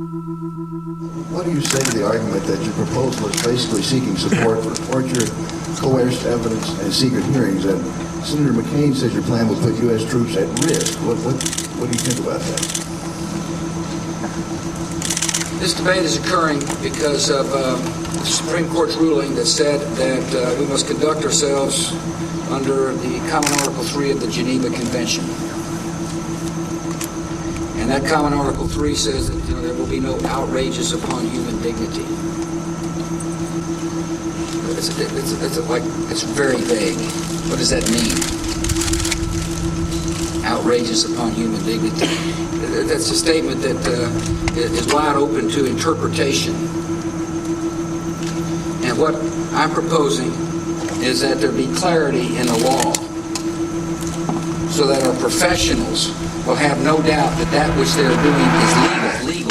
What do you say to the argument that your proposal is basically seeking support for torture, coerced evidence, and secret hearings? And Senator McCain says your plan will put U.S. troops at risk. What do you think about that? This debate is occurring because of the Supreme Court's ruling that said that we must conduct ourselves under the Common Article 3 of the Geneva Convention. And that Common Article 3 says that there will be no outrages upon human dignity. It's very vague. What does that mean? Outrages upon human dignity. That's a statement that is wide open to interpretation. And what I'm proposing is that there be clarity in the law so that our professionals will have no doubt that that which they're doing is legal.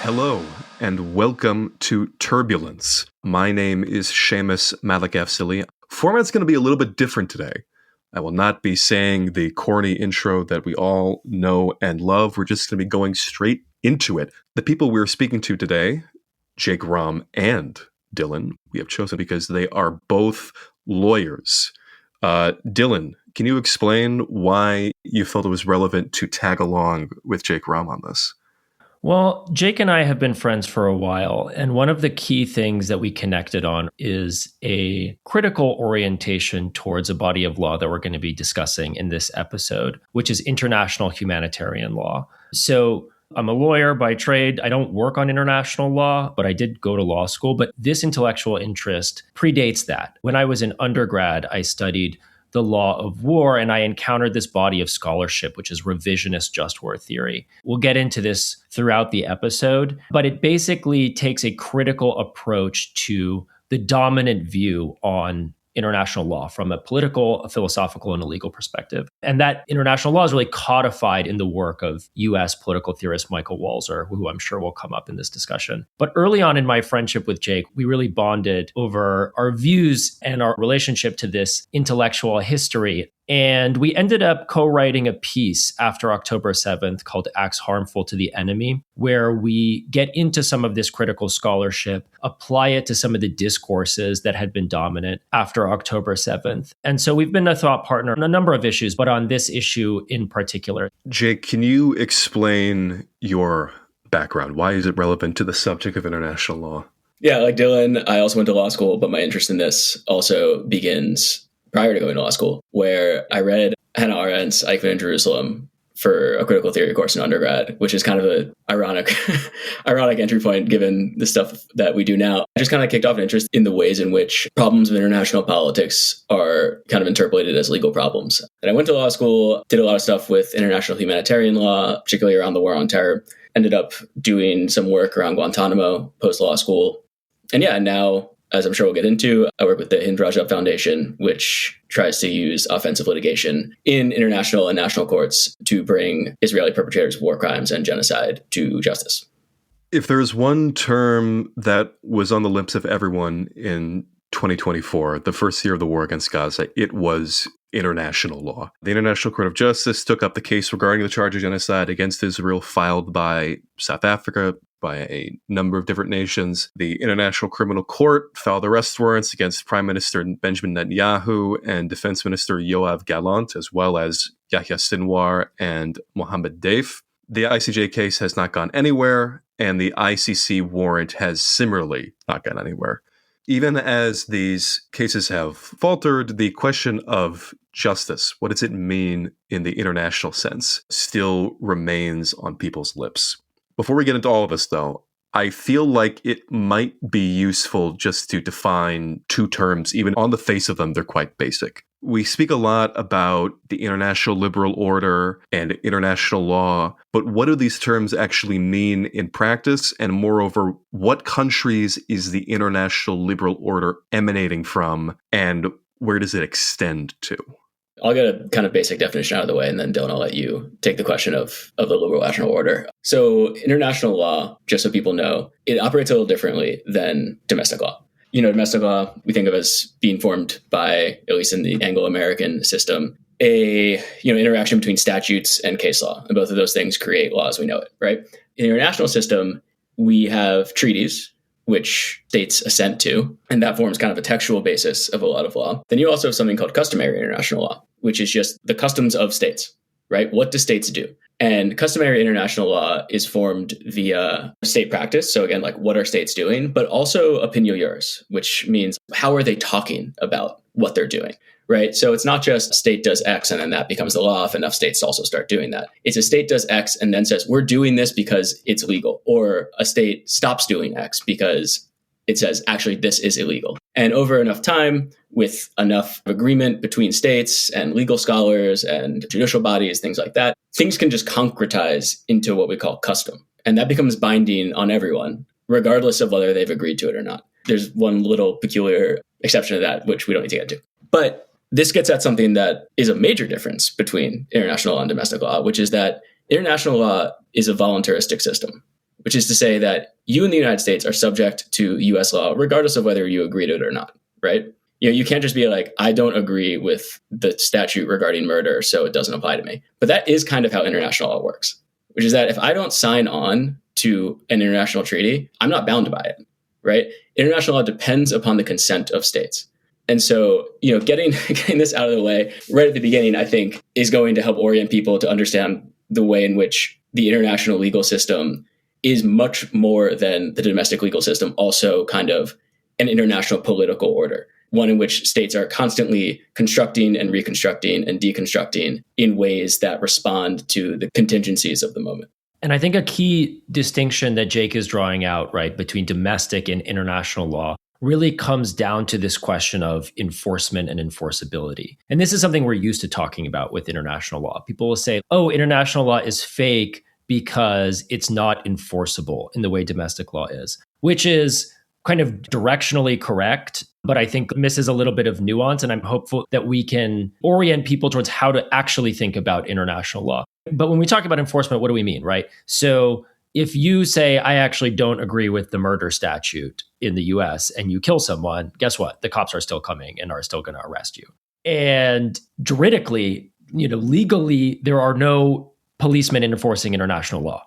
Hello, and welcome to Turbulence. My name is Seamus Malagafsili. Format's going to be a little bit different today. I will not be saying the corny intro that we all know and love. We're just going to be going straight into it. The people we're speaking to today, Jake Romm and Dylan, we have chosen because they are both lawyers. Dylan, can you explain why you felt it was relevant to tag along with Jake Romm on this? Well, Jake and I have been friends for a while, and one of the key things that we connected on is a critical orientation towards a body of law that we're going to be discussing in this episode, which is international humanitarian law. So I'm a lawyer by trade. I don't work on international law, but I did go to law school. But this intellectual interest predates that. When I was an undergrad, I studied the law of war, and I encountered this body of scholarship, which is revisionist just war theory. We'll get into this throughout the episode, but it basically takes a critical approach to the dominant view on international law from a political, a philosophical, and a legal perspective. And that international law is really codified in the work of US political theorist Michael Walzer, who I'm sure will come up in this discussion. But early on in my friendship with Jake, we really bonded over our views and our relationship to this intellectual history. And we ended up co-writing a piece after October 7th called Acts Harmful to the Enemy, where we get into some of this critical scholarship, apply it to some of the discourses that had been dominant after October 7th. And so we've been a thought partner on a number of issues, but on this issue in particular. Jake, can you explain your background? Why is it relevant to the subject of international law? Yeah, like Dylan, I also went to law school, but my interest in this also begins prior to going to law school, where I read Hannah Arendt's Eichmann in Jerusalem for a critical theory course in undergrad, which is kind of an ironic entry point given the stuff that we do now. I just kind of kicked off an interest in the ways in which problems of international politics are kind of interpolated as legal problems. And I went to law school, did a lot of stuff with international humanitarian law, particularly around the war on terror, ended up doing some work around Guantanamo post-law school. And yeah, now, as I'm sure we'll get into, I work with the Hind Rajab Foundation, which tries to use offensive litigation in international and national courts to bring Israeli perpetrators of war crimes and genocide to justice. If there's one term that was on the lips of everyone in 2024, the first year of the war against Gaza, it was international law. The International Court of Justice took up the case regarding the charge of genocide against Israel filed by South Africa, by a number of different nations. The International Criminal Court filed arrest warrants against Prime Minister Benjamin Netanyahu and Defense Minister Yoav Gallant, as well as Yahya Sinwar and Mohammed Deif. The ICJ case has not gone anywhere, and the ICC warrant has similarly not gone anywhere. Even as these cases have faltered, the question of justice, what does it mean in the international sense, still remains on people's lips. Before we get into all of this, though, I feel like it might be useful just to define two terms. Even on the face of them, they're quite basic. We speak a lot about the international liberal order and international law, but what do these terms actually mean in practice? And moreover, what countries is the international liberal order emanating from, and where does it extend to? I'll get a kind of basic definition out of the way, and then Dylan, I'll let you take the question of the liberal national order. So international law, just so people know, it operates a little differently than domestic law. Domestic law, we think of as being formed by, at least in the Anglo-American system, a interaction between statutes and case law. And both of those things create law as we know it, right? In the international system, we have treaties, which states assent to, and that forms kind of a textual basis of a lot of law. Then you also have something called customary international law, which is just the customs of states, right? What do states do? And customary international law is formed via state practice. So again, like what are states doing, but also opinio juris, which means how are they talking about what they're doing, right? So it's not just state does X and then that becomes the law if enough states also start doing that. It's a state does X and then says, we're doing this because it's legal. Or a state stops doing X because it says, actually, this is illegal. And over enough time, with enough agreement between states and legal scholars and judicial bodies, things like that, things can just concretize into what we call custom. And that becomes binding on everyone, regardless of whether they've agreed to it or not. There's one little peculiar exception to that, which we don't need to get to. But this gets at something that is a major difference between international law and domestic law, which is that international law is a voluntaristic system, which is to say that you in the United States are subject to US law, regardless of whether you agree to it or not, right? You can't just be like, I don't agree with the statute regarding murder, so it doesn't apply to me. But that is kind of how international law works, which is that if I don't sign on to an international treaty, I'm not bound by it, right? International law depends upon the consent of states. And so, getting this out of the way right at the beginning, I think, is going to help orient people to understand the way in which the international legal system is much more than the domestic legal system, also kind of an international political order, one in which states are constantly constructing and reconstructing and deconstructing in ways that respond to the contingencies of the moment. And I think a key distinction that Jake is drawing out, right, between domestic and international law really comes down to this question of enforcement and enforceability. And this is something we're used to talking about with international law. People will say, oh, international law is fake because it's not enforceable in the way domestic law is, which is kind of directionally correct, but I think misses a little bit of nuance. And I'm hopeful that we can orient people towards how to actually think about international law. But when we talk about enforcement, what do we mean, right? So if you say, I actually don't agree with the murder statute in the US and you kill someone, guess what? The cops are still coming and are still going to arrest you. And juridically, legally, there are no policemen enforcing international law.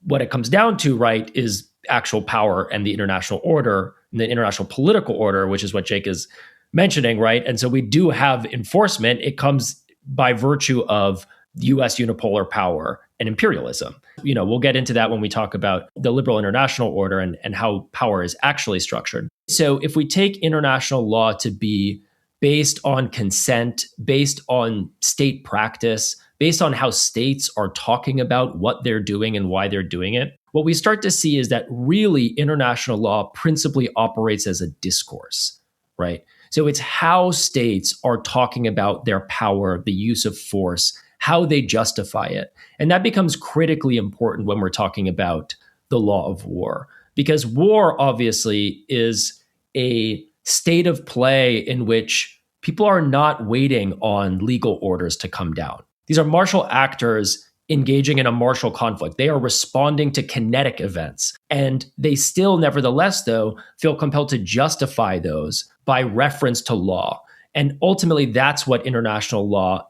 What it comes down to, right, is actual power and the international order, and the international political order, which is what Jake is mentioning, right? And so we do have enforcement. It comes by virtue of US unipolar power and imperialism. We'll get into that when we talk about the liberal international order and how power is actually structured. So if we take international law to be based on consent, based on state practice, based on how states are talking about what they're doing and why they're doing it, what we start to see is that really international law principally operates as a discourse, right? So it's how states are talking about their power, the use of force, how they justify it. And that becomes critically important when we're talking about the law of war, because war obviously is a state of play in which people are not waiting on legal orders to come down. These are martial actors engaging in a martial conflict. They are responding to kinetic events. And they still, nevertheless, though, feel compelled to justify those by reference to law. And ultimately, that's what international law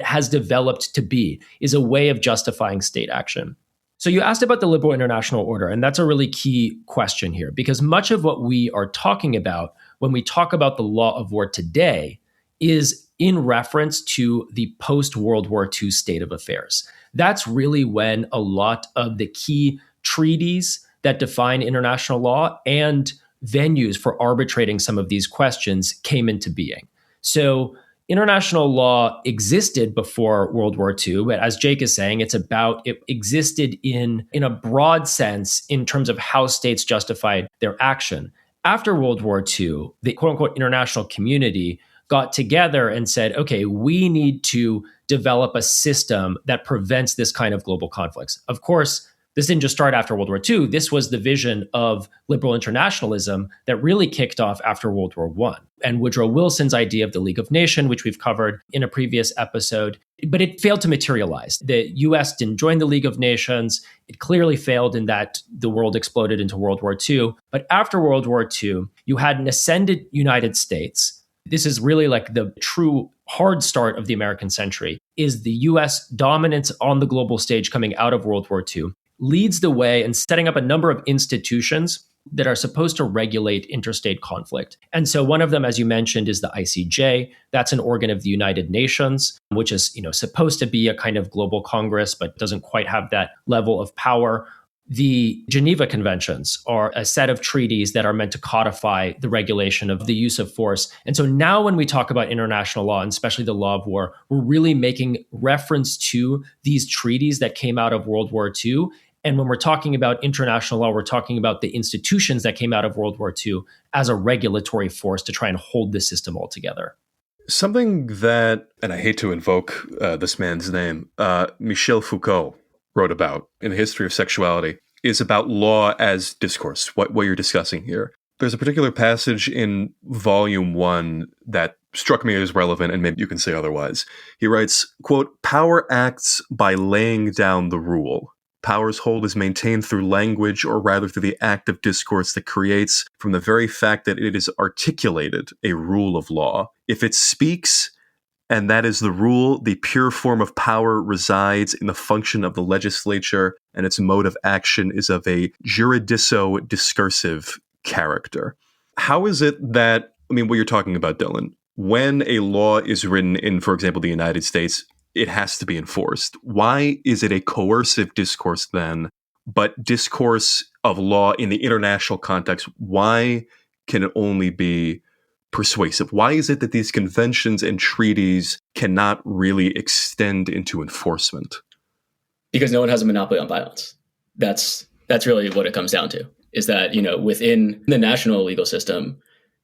has developed to be, is a way of justifying state action. So you asked about the liberal international order, and that's a really key question here, because much of what we are talking about when we talk about the law of war today is in reference to the post-World War II state of affairs. That's really when a lot of the key treaties that define international law and venues for arbitrating some of these questions came into being. So international law existed before World War II, but as Jake is saying, it existed in a broad sense in terms of how states justified their action. After World War II, the quote-unquote international community got together and said, okay, we need to develop a system that prevents this kind of global conflicts. Of course, this didn't just start after World War II. This was the vision of liberal internationalism that really kicked off after World War I. And Woodrow Wilson's idea of the League of Nations, which we've covered in a previous episode, but it failed to materialize. The US didn't join the League of Nations. It clearly failed in that the world exploded into World War II. But after World War II, you had an ascended United States. This is really like the true hard start of the American century, is the US dominance on the global stage coming out of World War II, leads the way in setting up a number of institutions that are supposed to regulate interstate conflict. And so one of them, as you mentioned, is the ICJ. That's an organ of the United Nations, which is, supposed to be a kind of global congress, but doesn't quite have that level of power. The Geneva Conventions are a set of treaties that are meant to codify the regulation of the use of force. And so now when we talk about international law, and especially the law of war, we're really making reference to these treaties that came out of World War II. And when we're talking about international law, we're talking about the institutions that came out of World War II as a regulatory force to try and hold the system all together. Something that, and I hate to invoke this man's name, Michel Foucault wrote about in the history of sexuality is about law as discourse, what you're discussing here. There's a particular passage in Volume 1 that struck me as relevant, and maybe you can say otherwise. He writes, quote, "Power acts by laying down the rule. Power's hold is maintained through language, or rather through the act of discourse that creates, from the very fact that it is articulated, a rule of law. If it speaks, and that is the rule, the pure form of power resides in the function of the legislature, and its mode of action is of a juridico-discursive character." How is it that, what you're talking about, Dylan, when a law is written in, for example, the United States, it has to be enforced. Why is it a coercive discourse then, but discourse of law in the international context, why can it only be persuasive? Why is it that these conventions and treaties cannot really extend into enforcement? Because no one has a monopoly on violence. That's really what it comes down to, is that, within the national legal system,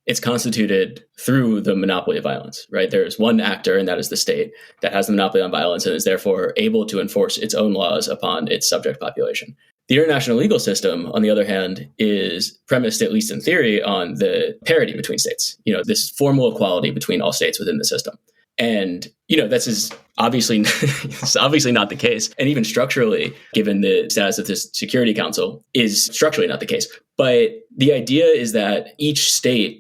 it's constituted through the monopoly of violence, right? There's one actor, and that is the state, that has the monopoly on violence and is therefore able to enforce its own laws upon its subject population. The international legal system, on the other hand, is premised, at least in theory, on the parity between states, this formal equality between all states within the system. And, this is obviously, it's obviously not the case. And even structurally, given the status of this Security Council, is structurally not the case. But the idea is that each state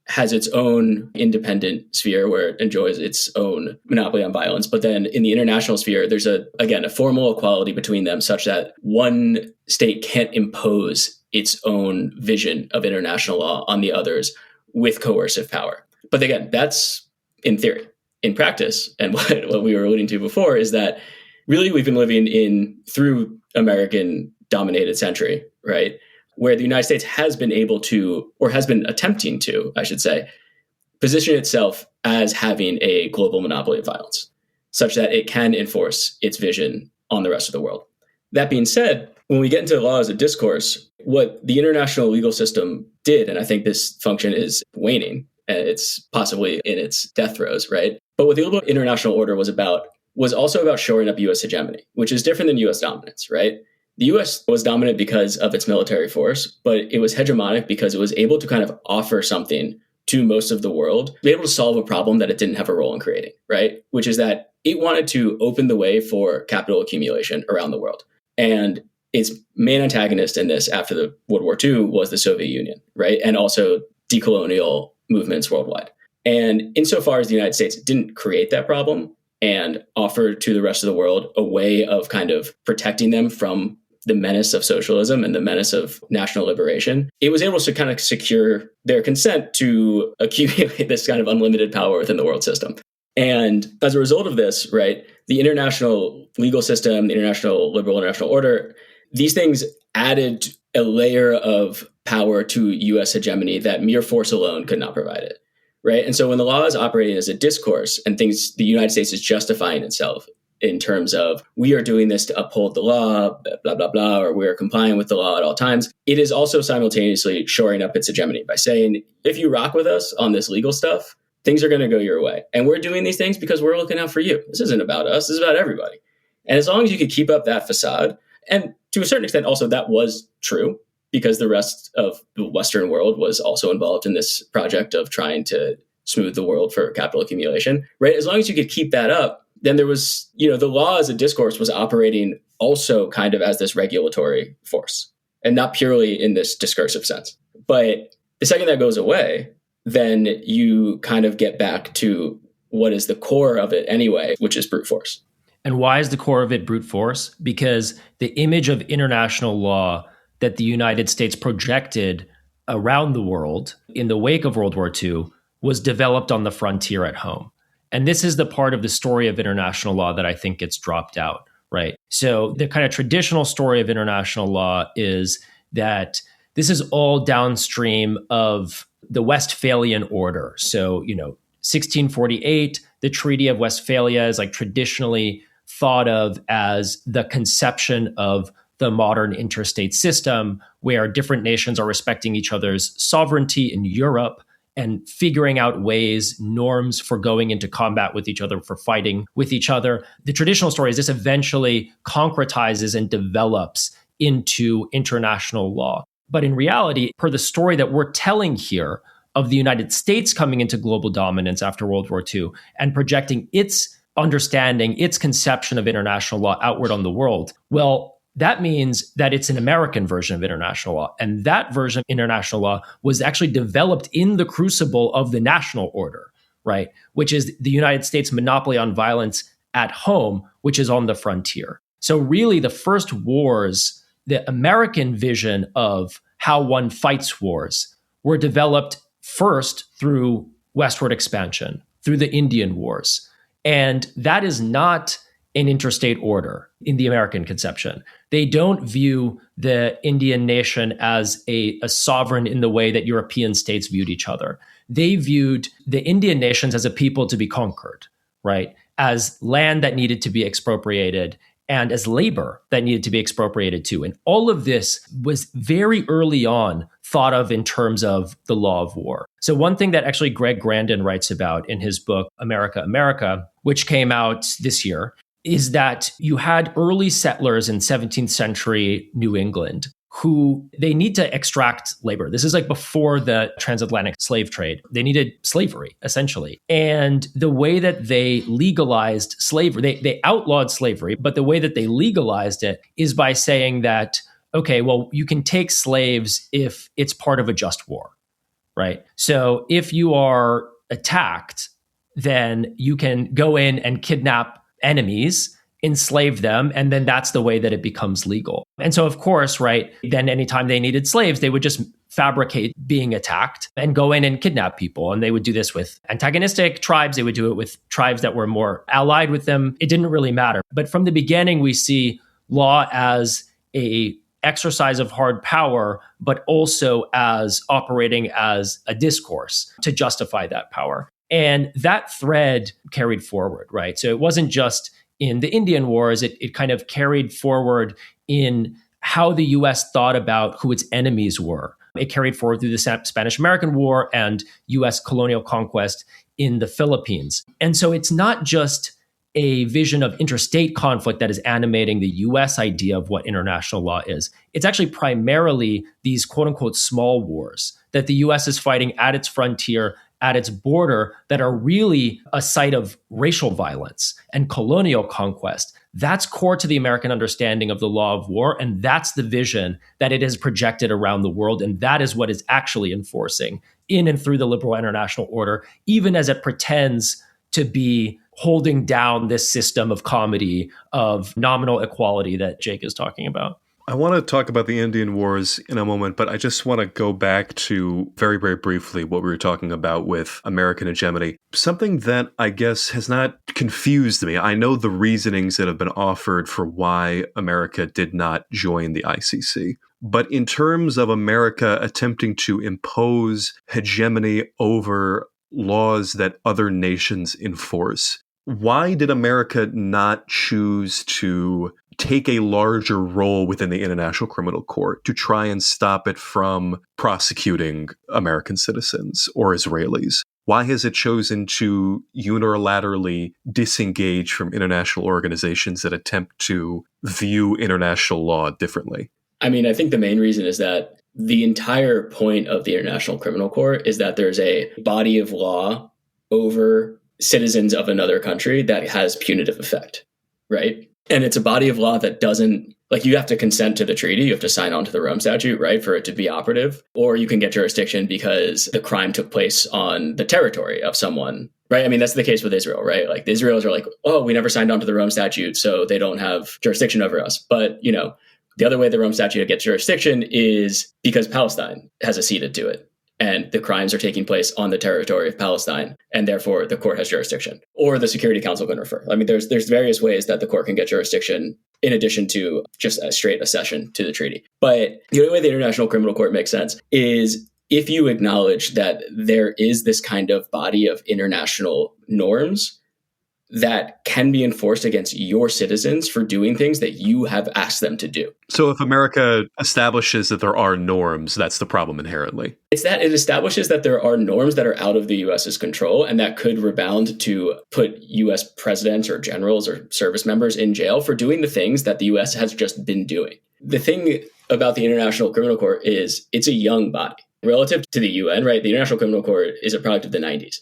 has its own independent sphere where it enjoys its own monopoly on violence. But then in the international sphere, there's a formal equality between them such that one state can't impose its own vision of international law on the others with coercive power. But again, that's in theory. In practice, and what we were alluding to before, is that really we've been living through American dominated century, right? Where the United States has been able to, or has been attempting to, I should say, position itself as having a global monopoly of violence, such that it can enforce its vision on the rest of the world. That being said, when we get into law as a discourse, what the international legal system did, and I think this function is waning, and it's possibly in its death throes, right? But what the global international order was also about shoring up U.S. hegemony, which is different than U.S. dominance, right? The U.S. was dominant because of its military force, but it was hegemonic because it was able to kind of offer something to most of the world, be able to solve a problem that it didn't have a role in creating, right? Which is that it wanted to open the way for capital accumulation around the world. And its main antagonist in this after the World War II was the Soviet Union, right? And also decolonial movements worldwide. And insofar as the United States didn't create that problem and offer to the rest of the world a way of kind of protecting them from the menace of socialism and the menace of national liberation, it was able to kind of secure their consent to accumulate this kind of unlimited power within the world system. And as a result of this, right, the international legal system, the international liberal international order, these things added a layer of power to U.S. hegemony that mere force alone could not provide it. Right. And so when the law is operating as a discourse and the United States is justifying itself in terms of we are doing this to uphold the law, blah, blah, blah, or we're complying with the law at all times, it is also simultaneously shoring up its hegemony by saying, if you rock with us on this legal stuff, things are going to go your way. And we're doing these things because we're looking out for you. This isn't about us. This is about everybody. And as long as you could keep up that facade, and to a certain extent, also that was true because the rest of the Western world was also involved in this project of trying to smooth the world for capital accumulation, right? As long as you could keep that up, then there was, the law as a discourse was operating also kind of as this regulatory force and not purely in this discursive sense. But the second that goes away, then you kind of get back to what is the core of it anyway, which is brute force. And why is the core of it brute force? Because the image of international law that the United States projected around the world in the wake of World War II was developed on the frontier at home. And this is the part of the story of international law that I think gets dropped out, right? So the kind of traditional story of international law is that this is all downstream of the Westphalian order. So, 1648, the Treaty of Westphalia is like traditionally thought of as the conception of the modern interstate system where different nations are respecting each other's sovereignty in Europe and figuring out ways, norms for going into combat with each other, for fighting with each other. The traditional story is this eventually concretizes and develops into international law. But in reality, per the story that we're telling here of the United States coming into global dominance after World War II and projecting its understanding, its conception of international law outward on the world, well, that means that it's an American version of international law. And that version of international law was actually developed in the crucible of the national order, right? Which is the United States monopoly on violence at home, which is on the frontier. So really the first wars, the American vision of how one fights wars were developed first through westward expansion, through the Indian Wars. And that is not an interstate order in the American conception. They don't view the Indian nation as a sovereign in the way that European states viewed each other. They viewed the Indian nations as a people to be conquered, right? As land that needed to be expropriated and as labor that needed to be expropriated too. And all of this was very early on thought of in terms of the law of war. So one thing that actually Greg Grandin writes about in his book, America, America, which came out this year, is that you had early settlers in 17th century New England who they need to extract labor. This is like before the transatlantic slave trade. They needed slavery, essentially. And the way that they legalized slavery, they outlawed slavery, but the way that they legalized it is by saying that, okay, well, you can take slaves if it's part of a just war, right? So if you are attacked, then you can go in and kidnap enemies, enslave them, and then that's the way that it becomes legal. And so, of course, right, then anytime they needed slaves, they would just fabricate being attacked and go in and kidnap people. And they would do this with antagonistic tribes. They would do it with tribes that were more allied with them. It didn't really matter. But from the beginning, we see law as a exercise of hard power, but also as operating as a discourse to justify that power. And that thread carried forward, right? So it wasn't just in the Indian Wars, it kind of carried forward in how the US thought about who its enemies were. It carried forward through the Spanish-American War and US colonial conquest in the Philippines. And so it's not just a vision of interstate conflict that is animating the US idea of what international law is. It's actually primarily these quote unquote small wars that the US is fighting at its frontier, at its border, that are really a site of racial violence and colonial conquest. That's core to the American understanding of the law of war. And that's the vision that it has projected around the world. And that is what is actually enforcing in and through the liberal international order, even as it pretends to be holding down this system of comedy, of nominal equality that Jake is talking about. I want to talk about the Indian Wars in a moment, but I just want to go back to very, very briefly what we were talking about with American hegemony. Something that I guess has not confused me. I know the reasonings that have been offered for why America did not join the ICC. But in terms of America attempting to impose hegemony over laws that other nations enforce, why did America not choose to take a larger role within the International Criminal Court to try and stop it from prosecuting American citizens or Israelis? Why has it chosen to unilaterally disengage from international organizations that attempt to view international law differently? I mean, I think the main reason is that the entire point of the International Criminal Court is that there's a body of law over citizens of another country that has punitive effect, right? And it's a body of law that doesn't, like, you have to consent to the treaty, you have to sign on to the Rome Statute, right, for it to be operative, or you can get jurisdiction because the crime took place on the territory of someone, right? I mean, that's the case with Israel, right? Like, the Israelis are like, oh, we never signed on to the Rome Statute, so they don't have jurisdiction over us. But, you know, the other way the Rome Statute gets jurisdiction is because Palestine has acceded to it. And the crimes are taking place on the territory of Palestine, and therefore the court has jurisdiction. Or the Security Council can refer. I mean, there's various ways that the court can get jurisdiction in addition to just a straight accession to the treaty. But the only way the International Criminal Court makes sense is if you acknowledge that there is this kind of body of international norms that can be enforced against your citizens for doing things that you have asked them to do. So if America establishes that there are norms, that's the problem inherently. It's that it establishes that there are norms that are out of the U.S.'s control and that could rebound to put U.S. presidents or generals or service members in jail for doing the things that the U.S. has just been doing. The thing about the International Criminal Court is it's a young body. Relative to the UN, right? The International Criminal Court is a product of the 90s.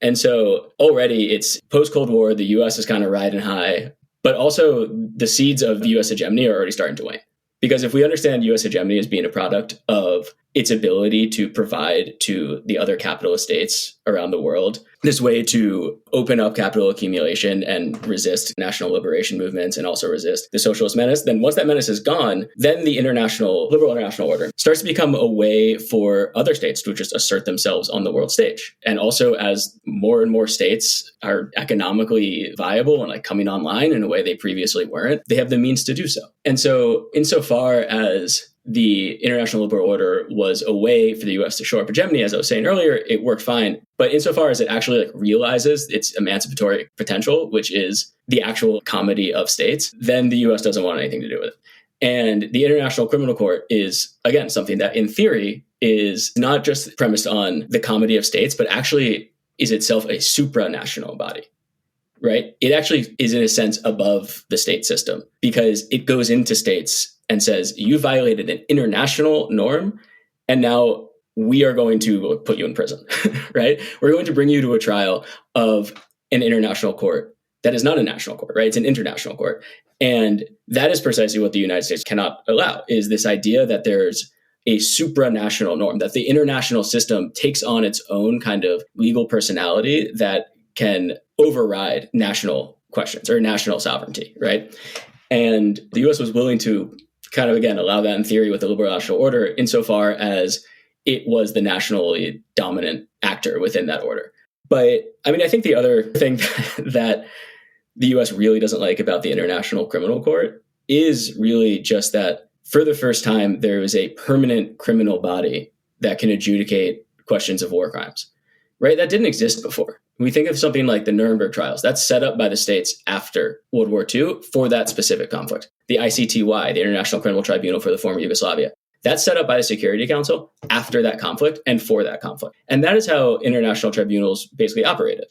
And so already it's post-Cold War, the U.S. is kind of riding high, but also the seeds of U.S. hegemony are already starting to wane. Because if we understand U.S. hegemony as being a product of its ability to provide to the other capitalist states around the world this way to open up capital accumulation and resist national liberation movements and also resist the socialist menace, then once that menace is gone, then the liberal international order starts to become a way for other states to just assert themselves on the world stage. And also as more and more states are economically viable and like coming online in a way they previously weren't, they have the means to do so. And so insofar as the international liberal order was a way for the U.S. to shore up hegemony, as I was saying earlier, it worked fine. But insofar as it actually realizes its emancipatory potential, which is the actual comity of states, then the U.S. doesn't want anything to do with it. And the International Criminal Court is, again, something that in theory is not just premised on the comity of states, but actually is itself a supranational body. Right? It actually is, in a sense, above the state system because it goes into states and says, you violated an international norm, and now we are going to put you in prison, right? We're going to bring you to a trial of an international court that is not a national court, right? It's an international court. And that is precisely what the United States cannot allow, is this idea that there's a supranational norm, that the international system takes on its own kind of legal personality that can override national questions or national sovereignty, right? And the U.S. was willing to kind of, again, allow that in theory with the liberal national order insofar as it was the nationally dominant actor within that order. But I mean, I think the other thing that the U.S. really doesn't like about the International Criminal Court is really just that for the first time, there is a permanent criminal body that can adjudicate questions of war crimes, right? That didn't exist before. We think of something like the Nuremberg trials. That's set up by the states after World War II for that specific conflict. The ICTY, the International Criminal Tribunal for the former Yugoslavia, that's set up by the Security Council after that conflict and for that conflict. And that is how international tribunals basically operated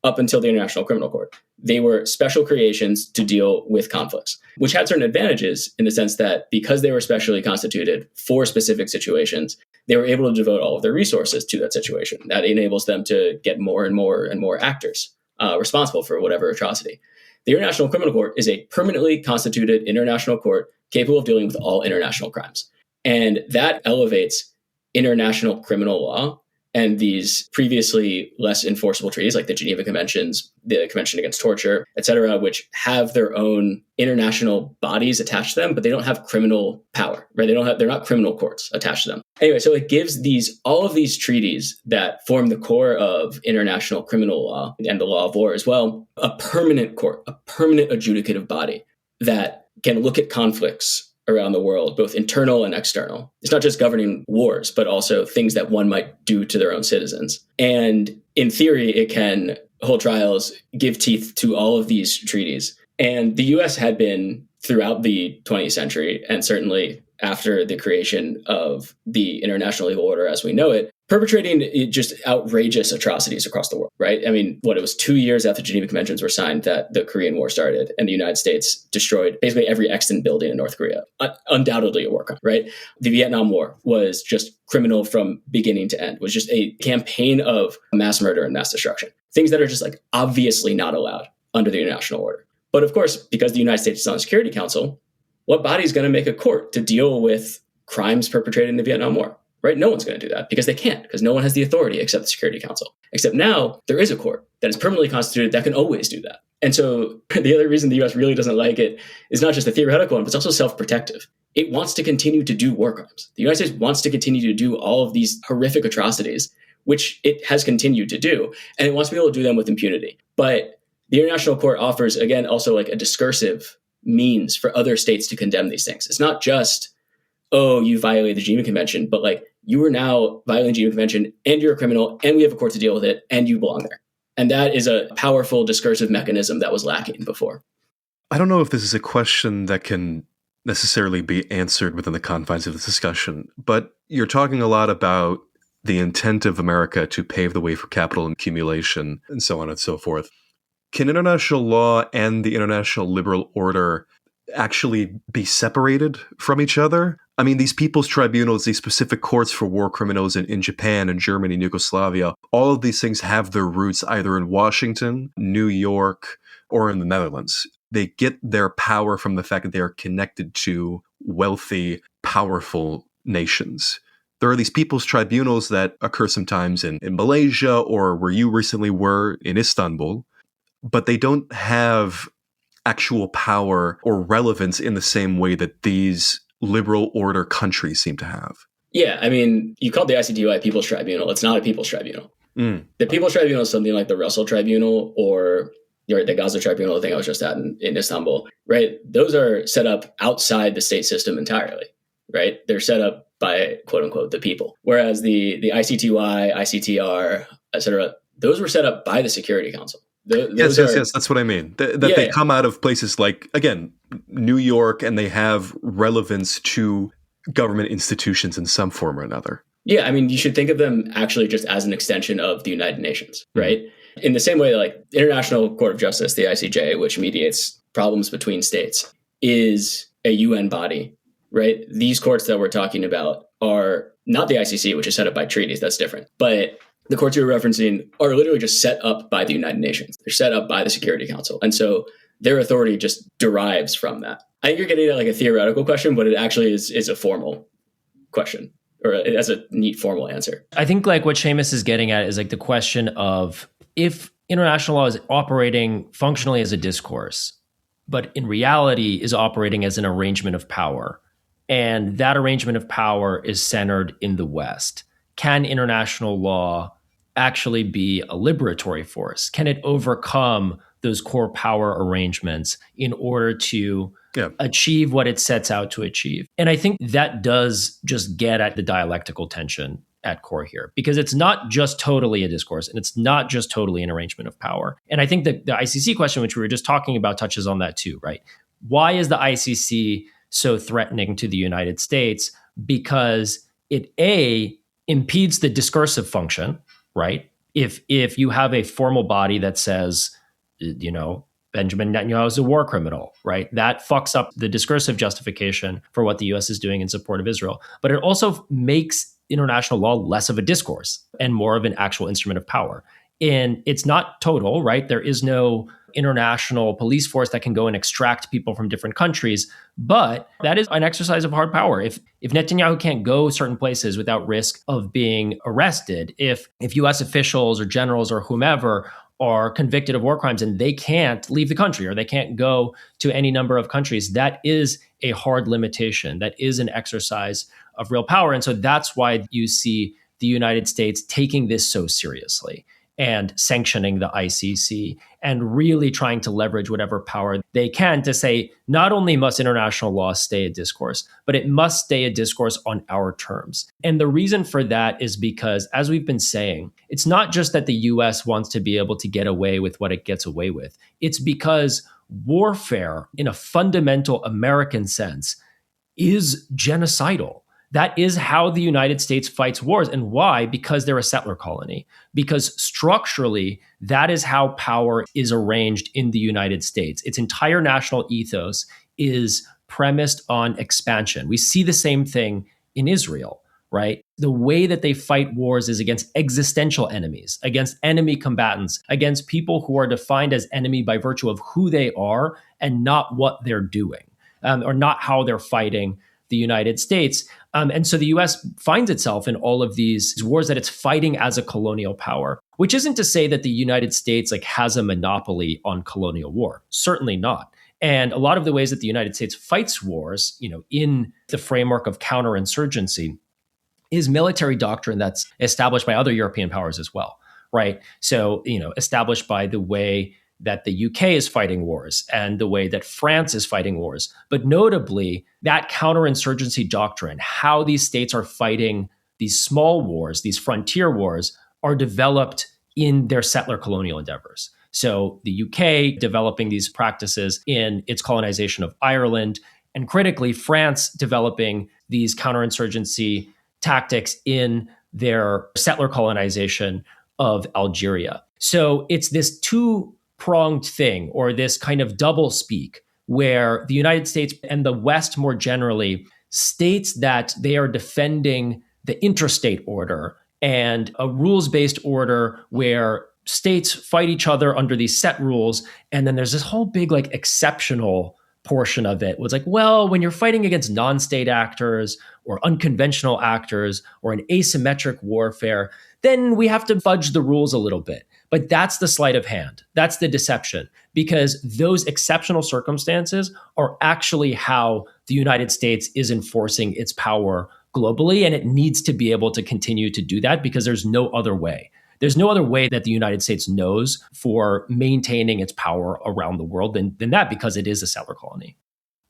up until the International Criminal Court. They were special creations to deal with conflicts, which had certain advantages in the sense that because they were specially constituted for specific situations, they were able to devote all of their resources to that situation. That enables them to get more and more and more actors responsible for whatever atrocity. The International Criminal Court is a permanently constituted international court capable of dealing with all international crimes. And that elevates international criminal law and these previously less enforceable treaties like the Geneva Conventions, the Convention Against Torture, et cetera, which have their own international bodies attached to them, but they don't have criminal power, right? They're not criminal courts attached to them. Anyway, so it gives all of these treaties that form the core of international criminal law and the law of war as well, a permanent court, a permanent adjudicative body that can look at conflicts around the world, both internal and external. It's not just governing wars, but also things that one might do to their own citizens. And in theory, it can hold trials, give teeth to all of these treaties. And the US had been, throughout the 20th century, and certainly after the creation of the international legal order as we know it, perpetrating just outrageous atrocities across the world, right? I mean, it was 2 years after the Geneva Conventions were signed that the Korean War started, and the United States destroyed basically every extant building in North Korea. Undoubtedly a war crime, right? The Vietnam War was just criminal from beginning to end, was just a campaign of mass murder and mass destruction. Things that are just like obviously not allowed under the international order. But of course, because the United States is on the Security Council, what body is going to make a court to deal with crimes perpetrated in the Vietnam War? Right? No one's going to do that because they can't, because no one has the authority except the Security Council. Except now there is a court that is permanently constituted that can always do that. And so the other reason the US really doesn't like it is not just a theoretical one, but it's also self-protective. It wants to continue to do war crimes. The United States wants to continue to do all of these horrific atrocities, which it has continued to do, and it wants to be able to do them with impunity. But the International Court offers, again, also like a discursive means for other states to condemn these things. It's not just, oh, you violated the Geneva Convention, but like, you are now violating the Geneva Convention and you're a criminal and we have a court to deal with it and you belong there. And that is a powerful discursive mechanism that was lacking before. I don't know if this is a question that can necessarily be answered within the confines of this discussion, but you're talking a lot about the intent of America to pave the way for capital accumulation and so on and so forth. Can international law and the international liberal order actually be separated from each other? I mean, these people's tribunals, these specific courts for war criminals in Japan and Germany and Yugoslavia, all of these things have their roots either in Washington, New York, or in the Netherlands. They get their power from the fact that they are connected to wealthy, powerful nations. There are these people's tribunals that occur sometimes in Malaysia or where you recently were in Istanbul, but they don't have actual power or relevance in the same way that these liberal order countries seem to have. Yeah, I mean, you called the ICTY People's Tribunal. It's not a People's Tribunal. The People's Tribunal is something like the Russell Tribunal or the Gaza Tribunal, I think I was just at in Istanbul, right? Those are set up outside the state system entirely, right? They're set up by, quote unquote, the people. Whereas the ICTY, ICTR, et cetera, those were set up by the Security Council. Yes, that's what I mean. They come out of places like, again, New York, and they have relevance to government institutions in some form or another. Yeah, I mean, you should think of them actually just as an extension of the United Nations, right? In the same way, like International Court of Justice, the ICJ, which mediates problems between states, is a UN body, right? These courts that we're talking about are not the ICC, which is set up by treaties. That's different. But the courts you're referencing are literally just set up by the United Nations. They're set up by the Security Council. And so their authority just derives from that. I think you're getting at like a theoretical question, but it actually is a formal question, or it has a neat formal answer. I think like what Seamus is getting at is like the question of if international law is operating functionally as a discourse, but in reality is operating as an arrangement of power, and that arrangement of power is centered in the West, can international law actually be a liberatory force? Can it overcome those core power arrangements in order to achieve what it sets out to achieve? And I think that does just get at the dialectical tension at core here, because it's not just totally a discourse and it's not just totally an arrangement of power. And I think that the ICC question, which we were just talking about, touches on that too, right? Why is the ICC so threatening to the United States? Because it, impedes the discursive function, right? If you have a formal body that says, Benjamin Netanyahu is a war criminal, right? That fucks up the discursive justification for what the US is doing in support of Israel. But it also makes international law less of a discourse and more of an actual instrument of power. And it's not total, right? There is no international police force that can go and extract people from different countries, but that is an exercise of hard power. If Netanyahu can't go certain places without risk of being arrested, if US officials or generals or whomever are convicted of war crimes and they can't leave the country or they can't go to any number of countries, that is a hard limitation. That is an exercise of real power. And so that's why you see the United States taking this so seriously and sanctioning the ICC and really trying to leverage whatever power they can to say, not only must international law stay a discourse, but it must stay a discourse on our terms. And the reason for that is because, as we've been saying, it's not just that the US wants to be able to get away with what it gets away with. It's because warfare, in a fundamental American sense, is genocidal. That is how the United States fights wars. And why? Because they're a settler colony. Because structurally, that is how power is arranged in the United States. Its entire national ethos is premised on expansion. We see the same thing in Israel, right? The way that they fight wars is against existential enemies, against enemy combatants, against people who are defined as enemy by virtue of who they are and not what they're doing, or not how they're fighting the United States. And so the US finds itself in all of these wars that it's fighting as a colonial power, which isn't to say that the United States has a monopoly on colonial war. Certainly not. And a lot of the ways that the United States fights wars, in the framework of counterinsurgency, is military doctrine that's established by other European powers as well, right? So, established by the way that the UK is fighting wars and the way that France is fighting wars. But notably, that counterinsurgency doctrine, how these states are fighting these small wars, these frontier wars, are developed in their settler colonial endeavors. So the UK developing these practices in its colonization of Ireland, and critically, France developing these counterinsurgency tactics in their settler colonization of Algeria. So it's this two-pronged thing, or this kind of double speak, where the United States and the West more generally states that they are defending the interstate order and a rules-based order where states fight each other under these set rules. And then there's this whole big exceptional portion of it was well, when you're fighting against non-state actors or unconventional actors or an asymmetric warfare, then we have to fudge the rules a little bit. But that's the sleight of hand. That's the deception, because those exceptional circumstances are actually how the United States is enforcing its power globally. And it needs to be able to continue to do that because there's no other way. There's no other way that the United States knows for maintaining its power around the world than that, because it is a settler colony.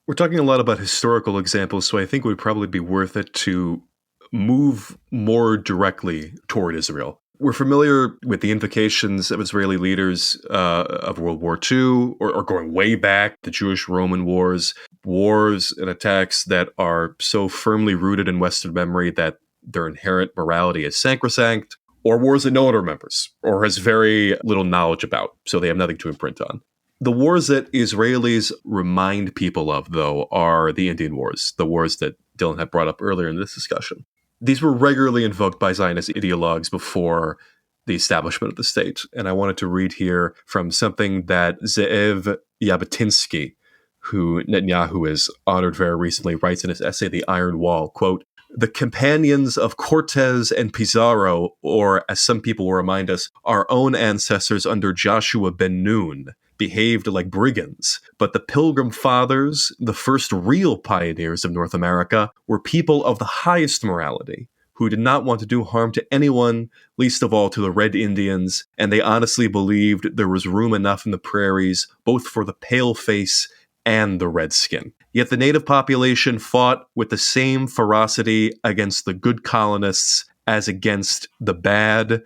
We're talking a lot about historical examples, so I think it would probably be worth it to move more directly toward Israel. We're familiar with the invocations of Israeli leaders of World War II, or going way back, the Jewish-Roman wars and attacks that are so firmly rooted in Western memory that their inherent morality is sacrosanct, or wars that no one remembers or has very little knowledge about, so they have nothing to imprint on. The wars that Israelis remind people of, though, are the Indian Wars, the wars that Dylan had brought up earlier in this discussion. These were regularly invoked by Zionist ideologues before the establishment of the state. And I wanted to read here from something that Ze'ev Jabotinsky, who Netanyahu has honored very recently, writes in his essay, The Iron Wall, quote, "The companions of Cortez and Pizarro, or as some people will remind us, our own ancestors under Joshua ben Nun, behaved like brigands. But the Pilgrim Fathers, the first real pioneers of North America, were people of the highest morality, who did not want to do harm to anyone, least of all to the Red Indians, and they honestly believed there was room enough in the prairies, both for the pale-face and the redskin. Yet the native population fought with the same ferocity against the good colonists as against the bad.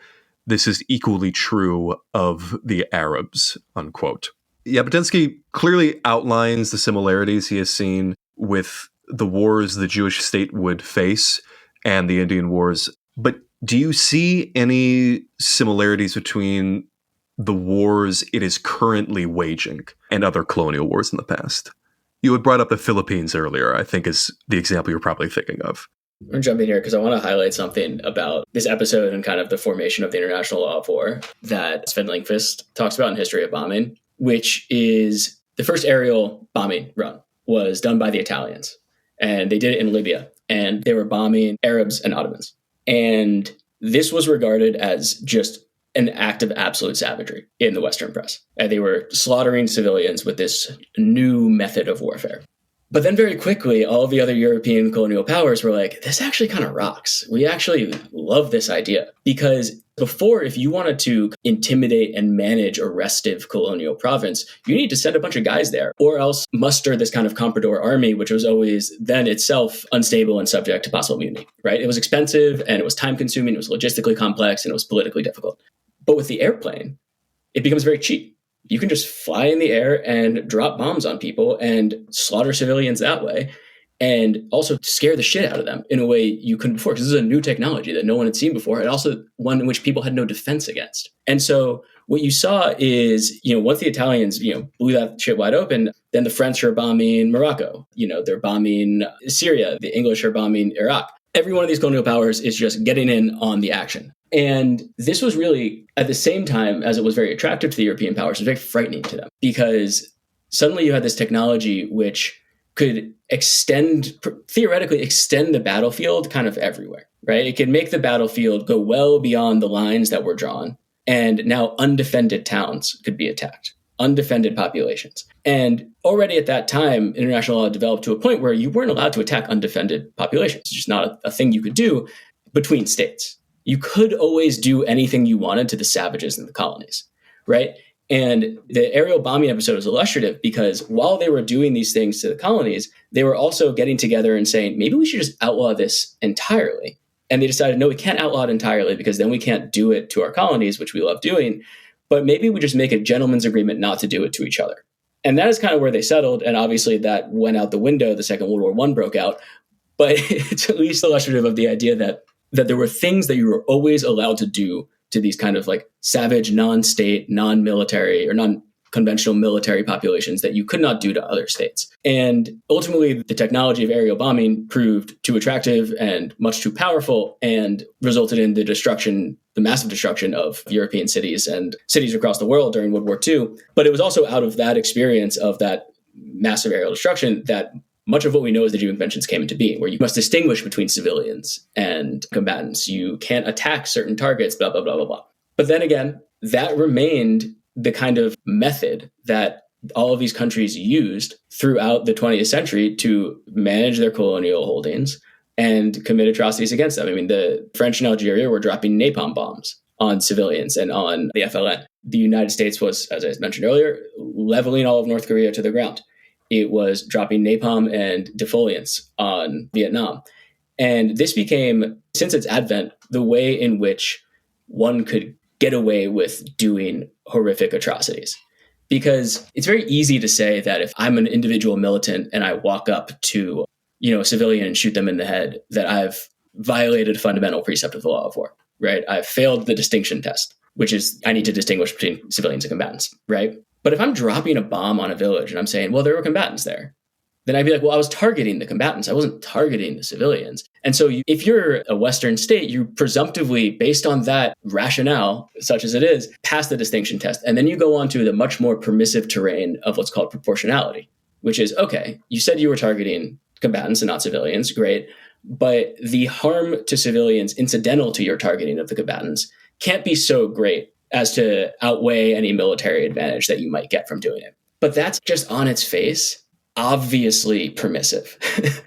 This is equally true of the Arabs," unquote. Jabotinsky clearly outlines the similarities he has seen with the wars the Jewish state would face and the Indian Wars. But do you see any similarities between the wars it is currently waging and other colonial wars in the past? You had brought up the Philippines earlier, I think is the example you're probably thinking of. I'm going to jump in here because I want to highlight something about this episode and kind of the formation of the international law of war that Sven Lindqvist talks about in History of Bombing, which is the first aerial bombing run was done by the Italians. And they did it in Libya. And they were bombing Arabs and Ottomans. And this was regarded as just an act of absolute savagery in the Western press. And they were slaughtering civilians with this new method of warfare. But then very quickly, all of the other European colonial powers were like, this actually kind of rocks. We actually love this idea. Because before, if you wanted to intimidate and manage a restive colonial province, you need to send a bunch of guys there, or else muster this kind of comprador army, which was always then itself unstable and subject to possible mutiny, right? It was expensive and it was time consuming, it was logistically complex, and it was politically difficult. But with the airplane, it becomes very cheap. You can just fly in the air and drop bombs on people and slaughter civilians that way. and also scare the shit out of them in a way you couldn't before, because this is a new technology that no one had seen before, and also one in which people had no defense against. And so what you saw is, once the Italians, blew that shit wide open, then the French are bombing Morocco, they're bombing Syria, the English are bombing Iraq. Every one of these colonial powers is just getting in on the action. And this was really, at the same time as it was very attractive to the European powers, it was very frightening to them, because suddenly you had this technology which could theoretically extend the battlefield kind of everywhere, right? It could make the battlefield go well beyond the lines that were drawn. And now undefended towns could be attacked, undefended populations. And already at that time, international law developed to a point where you weren't allowed to attack undefended populations. It's just not a thing you could do between states. You could always do anything you wanted to the savages in the colonies, right? And the aerial bombing episode is illustrative because while they were doing these things to the colonies, they were also getting together and saying, maybe we should just outlaw this entirely. And they decided, no, we can't outlaw it entirely because then we can't do it to our colonies, which we love doing. But maybe we just make a gentleman's agreement not to do it to each other. And that is kind of where they settled. And obviously that went out the window. The Second World War I broke out. But it's at least illustrative of the idea that there were things that you were always allowed to do to these kind of like savage, non-state, non-military or non-conventional military populations that you could not do to other states. And ultimately, the technology of aerial bombing proved too attractive and much too powerful and resulted in the massive destruction of European cities and cities across the world during World War II. But it was also out of that experience of that massive aerial destruction that much of what we know as the Geneva Conventions came into being, where you must distinguish between civilians and combatants. You can't attack certain targets, blah, blah, blah, blah, blah. But then again, that remained the kind of method that all of these countries used throughout the 20th century to manage their colonial holdings and commit atrocities against them. I mean, the French in Algeria were dropping napalm bombs on civilians and on the FLN. The United States was, as I mentioned earlier, leveling all of North Korea to the ground. It was dropping napalm and defoliants on Vietnam. And this became, since its advent, the way in which one could get away with doing horrific atrocities. Because it's very easy to say that if I'm an individual militant and I walk up to, a civilian and shoot them in the head, that I've violated a fundamental precept of the law of war, right? I've failed the distinction test, which is I need to distinguish between civilians and combatants, right? But if I'm dropping a bomb on a village and I'm saying, well, there were combatants there, then I'd be like, well, I was targeting the combatants. I wasn't targeting the civilians. And so if you're a Western state, you presumptively, based on that rationale, such as it is, pass the distinction test. And then you go on to the much more permissive terrain of what's called proportionality, which is, okay, you said you were targeting combatants and not civilians. Great. But the harm to civilians incidental to your targeting of the combatants can't be so great as to outweigh any military advantage that you might get from doing it. But that's just on its face, obviously permissive.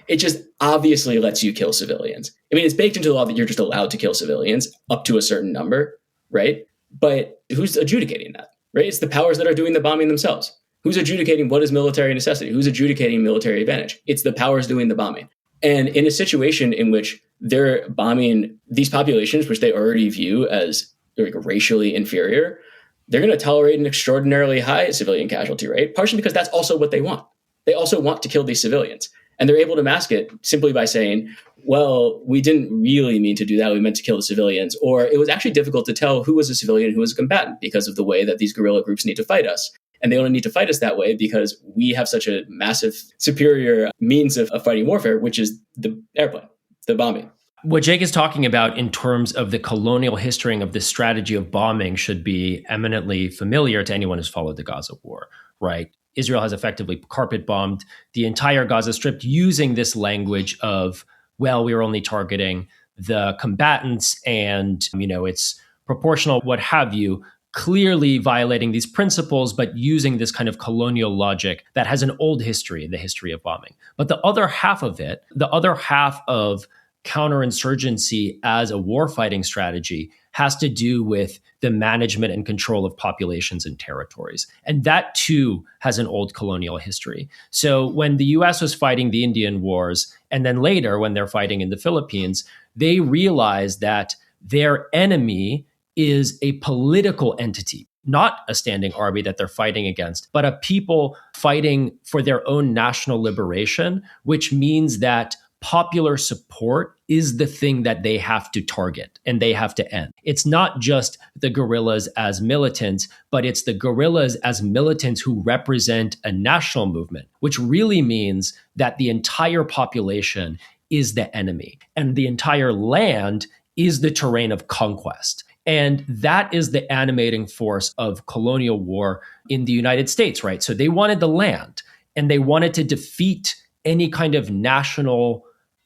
It just obviously lets you kill civilians. I mean, it's baked into the law that you're just allowed to kill civilians up to a certain number, right? But who's adjudicating that, right? It's the powers that are doing the bombing themselves. Who's adjudicating what is military necessity? Who's adjudicating military advantage? It's the powers doing the bombing. And in a situation in which they're bombing these populations, which they already view as like racially inferior, they're going to tolerate an extraordinarily high civilian casualty rate, partially because that's also what they want. They also want to kill these civilians. And they're able to mask it simply by saying, well, we didn't really mean to do that. We meant to kill the civilians. Or it was actually difficult to tell who was a civilian and who was a combatant because of the way that these guerrilla groups need to fight us. And they only need to fight us that way because we have such a massive, superior means of fighting warfare, which is the airplane, the bombing. What Jake is talking about in terms of the colonial history of this strategy of bombing should be eminently familiar to anyone who's followed the Gaza war, right? Israel has effectively carpet bombed the entire Gaza Strip using this language of, well, we were only targeting the combatants and, it's proportional, what have you, clearly violating these principles, but using this kind of colonial logic that has an old history in the history of bombing. But the other half of it, the other half of counterinsurgency as a warfighting strategy has to do with the management and control of populations and territories. And that too has an old colonial history. So when the US was fighting the Indian Wars, and then later when they're fighting in the Philippines, they realized that their enemy is a political entity. not a standing army that they're fighting against, but a people fighting for their own national liberation, which means that popular support is the thing that they have to target and they have to end. It's not just the guerrillas as militants, but it's the guerrillas as militants who represent a national movement, which really means that the entire population is the enemy and the entire land is the terrain of conquest. And that is the animating force of colonial war in the United States, right? So they wanted the land and they wanted to defeat any kind of national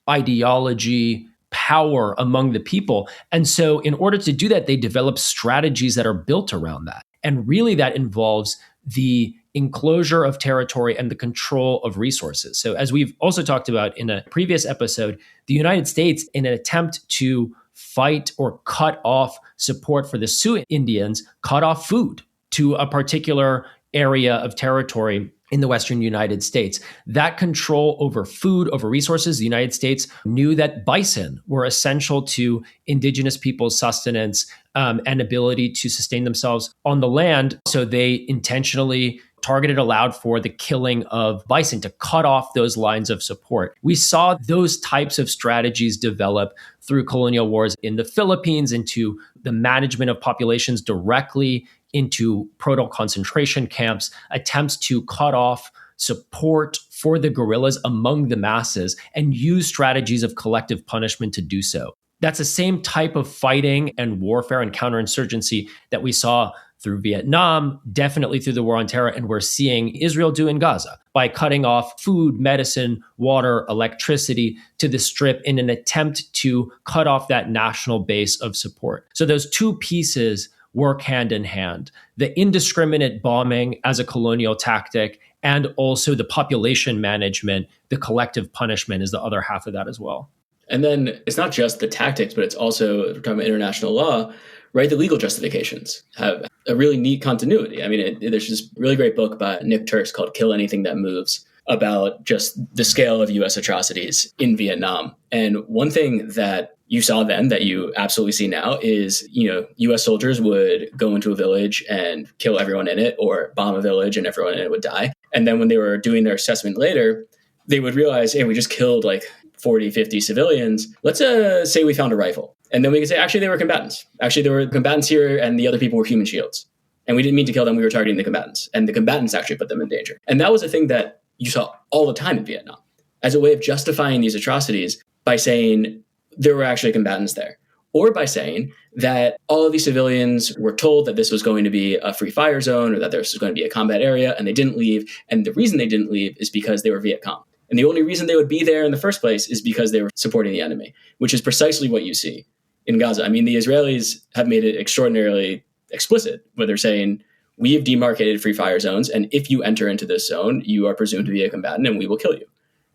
ideology, power among the people. And so in order to do that, they develop strategies that are built around that. And really that involves the enclosure of territory and the control of resources. So as we've also talked about in a previous episode, the United States, in an attempt to fight or cut off support for the Sioux Indians, cut off food to a particular area of territory in the Western United States. That control over food, over resources, the United States knew that bison were essential to indigenous people's sustenance and ability to sustain themselves on the land. So they intentionally targeted, allowed for the killing of bison to cut off those lines of support. We saw those types of strategies develop through colonial wars in the Philippines, into the management of populations directly, into proto-concentration camps, attempts to cut off support for the guerrillas among the masses, and use strategies of collective punishment to do so. That's the same type of fighting and warfare and counterinsurgency that we saw through Vietnam, definitely through the War on Terror, and we're seeing Israel do in Gaza by cutting off food, medicine, water, electricity to the Strip in an attempt to cut off that national base of support. So those two pieces work hand in hand. The indiscriminate bombing as a colonial tactic, and also the population management, the collective punishment is the other half of that as well. And then it's not just the tactics, but it's also, if we're talking about international law, right? The legal justifications have a really neat continuity. I mean, there's this really great book by Nick Turse called Kill Anything That Moves, about just the scale of U.S. atrocities in Vietnam. And one thing that you saw then that you absolutely see now is, U.S. soldiers would go into a village and kill everyone in it, or bomb a village and everyone in it would die. And then when they were doing their assessment later, they would realize, hey, we just killed like 40, 50 civilians. Let's say we found a rifle. And then we could say, actually, they were combatants. Actually, there were combatants here and the other people were human shields. And we didn't mean to kill them. We were targeting the combatants. And the combatants actually put them in danger. And that was a thing that you saw all the time in Vietnam as a way of justifying these atrocities by saying there were actually combatants there, or by saying that all of these civilians were told that this was going to be a free fire zone or that this was going to be a combat area, and they didn't leave. And the reason they didn't leave is because they were Viet Cong. And the only reason they would be there in the first place is because they were supporting the enemy, which is precisely what you see in Gaza. I mean, the Israelis have made it extraordinarily explicit where they're saying, we have demarcated free fire zones, and if you enter into this zone, you are presumed to be a combatant and we will kill you.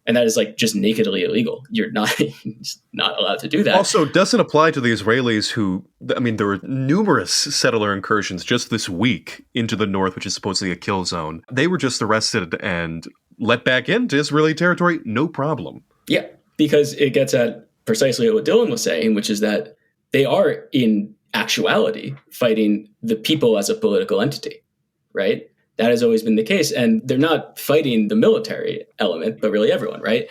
And that is like just nakedly illegal. You're not allowed to do that. Also, doesn't apply to the Israelis who, I mean, there were numerous settler incursions just this week into the north, which is supposedly a kill zone. They were just arrested and let back into Israeli territory, no problem. Yeah, because it gets at precisely what Dylan was saying, which is that they are in actuality fighting the people as a political entity, right? That has always been the case. And they're not fighting the military element, but really everyone, right?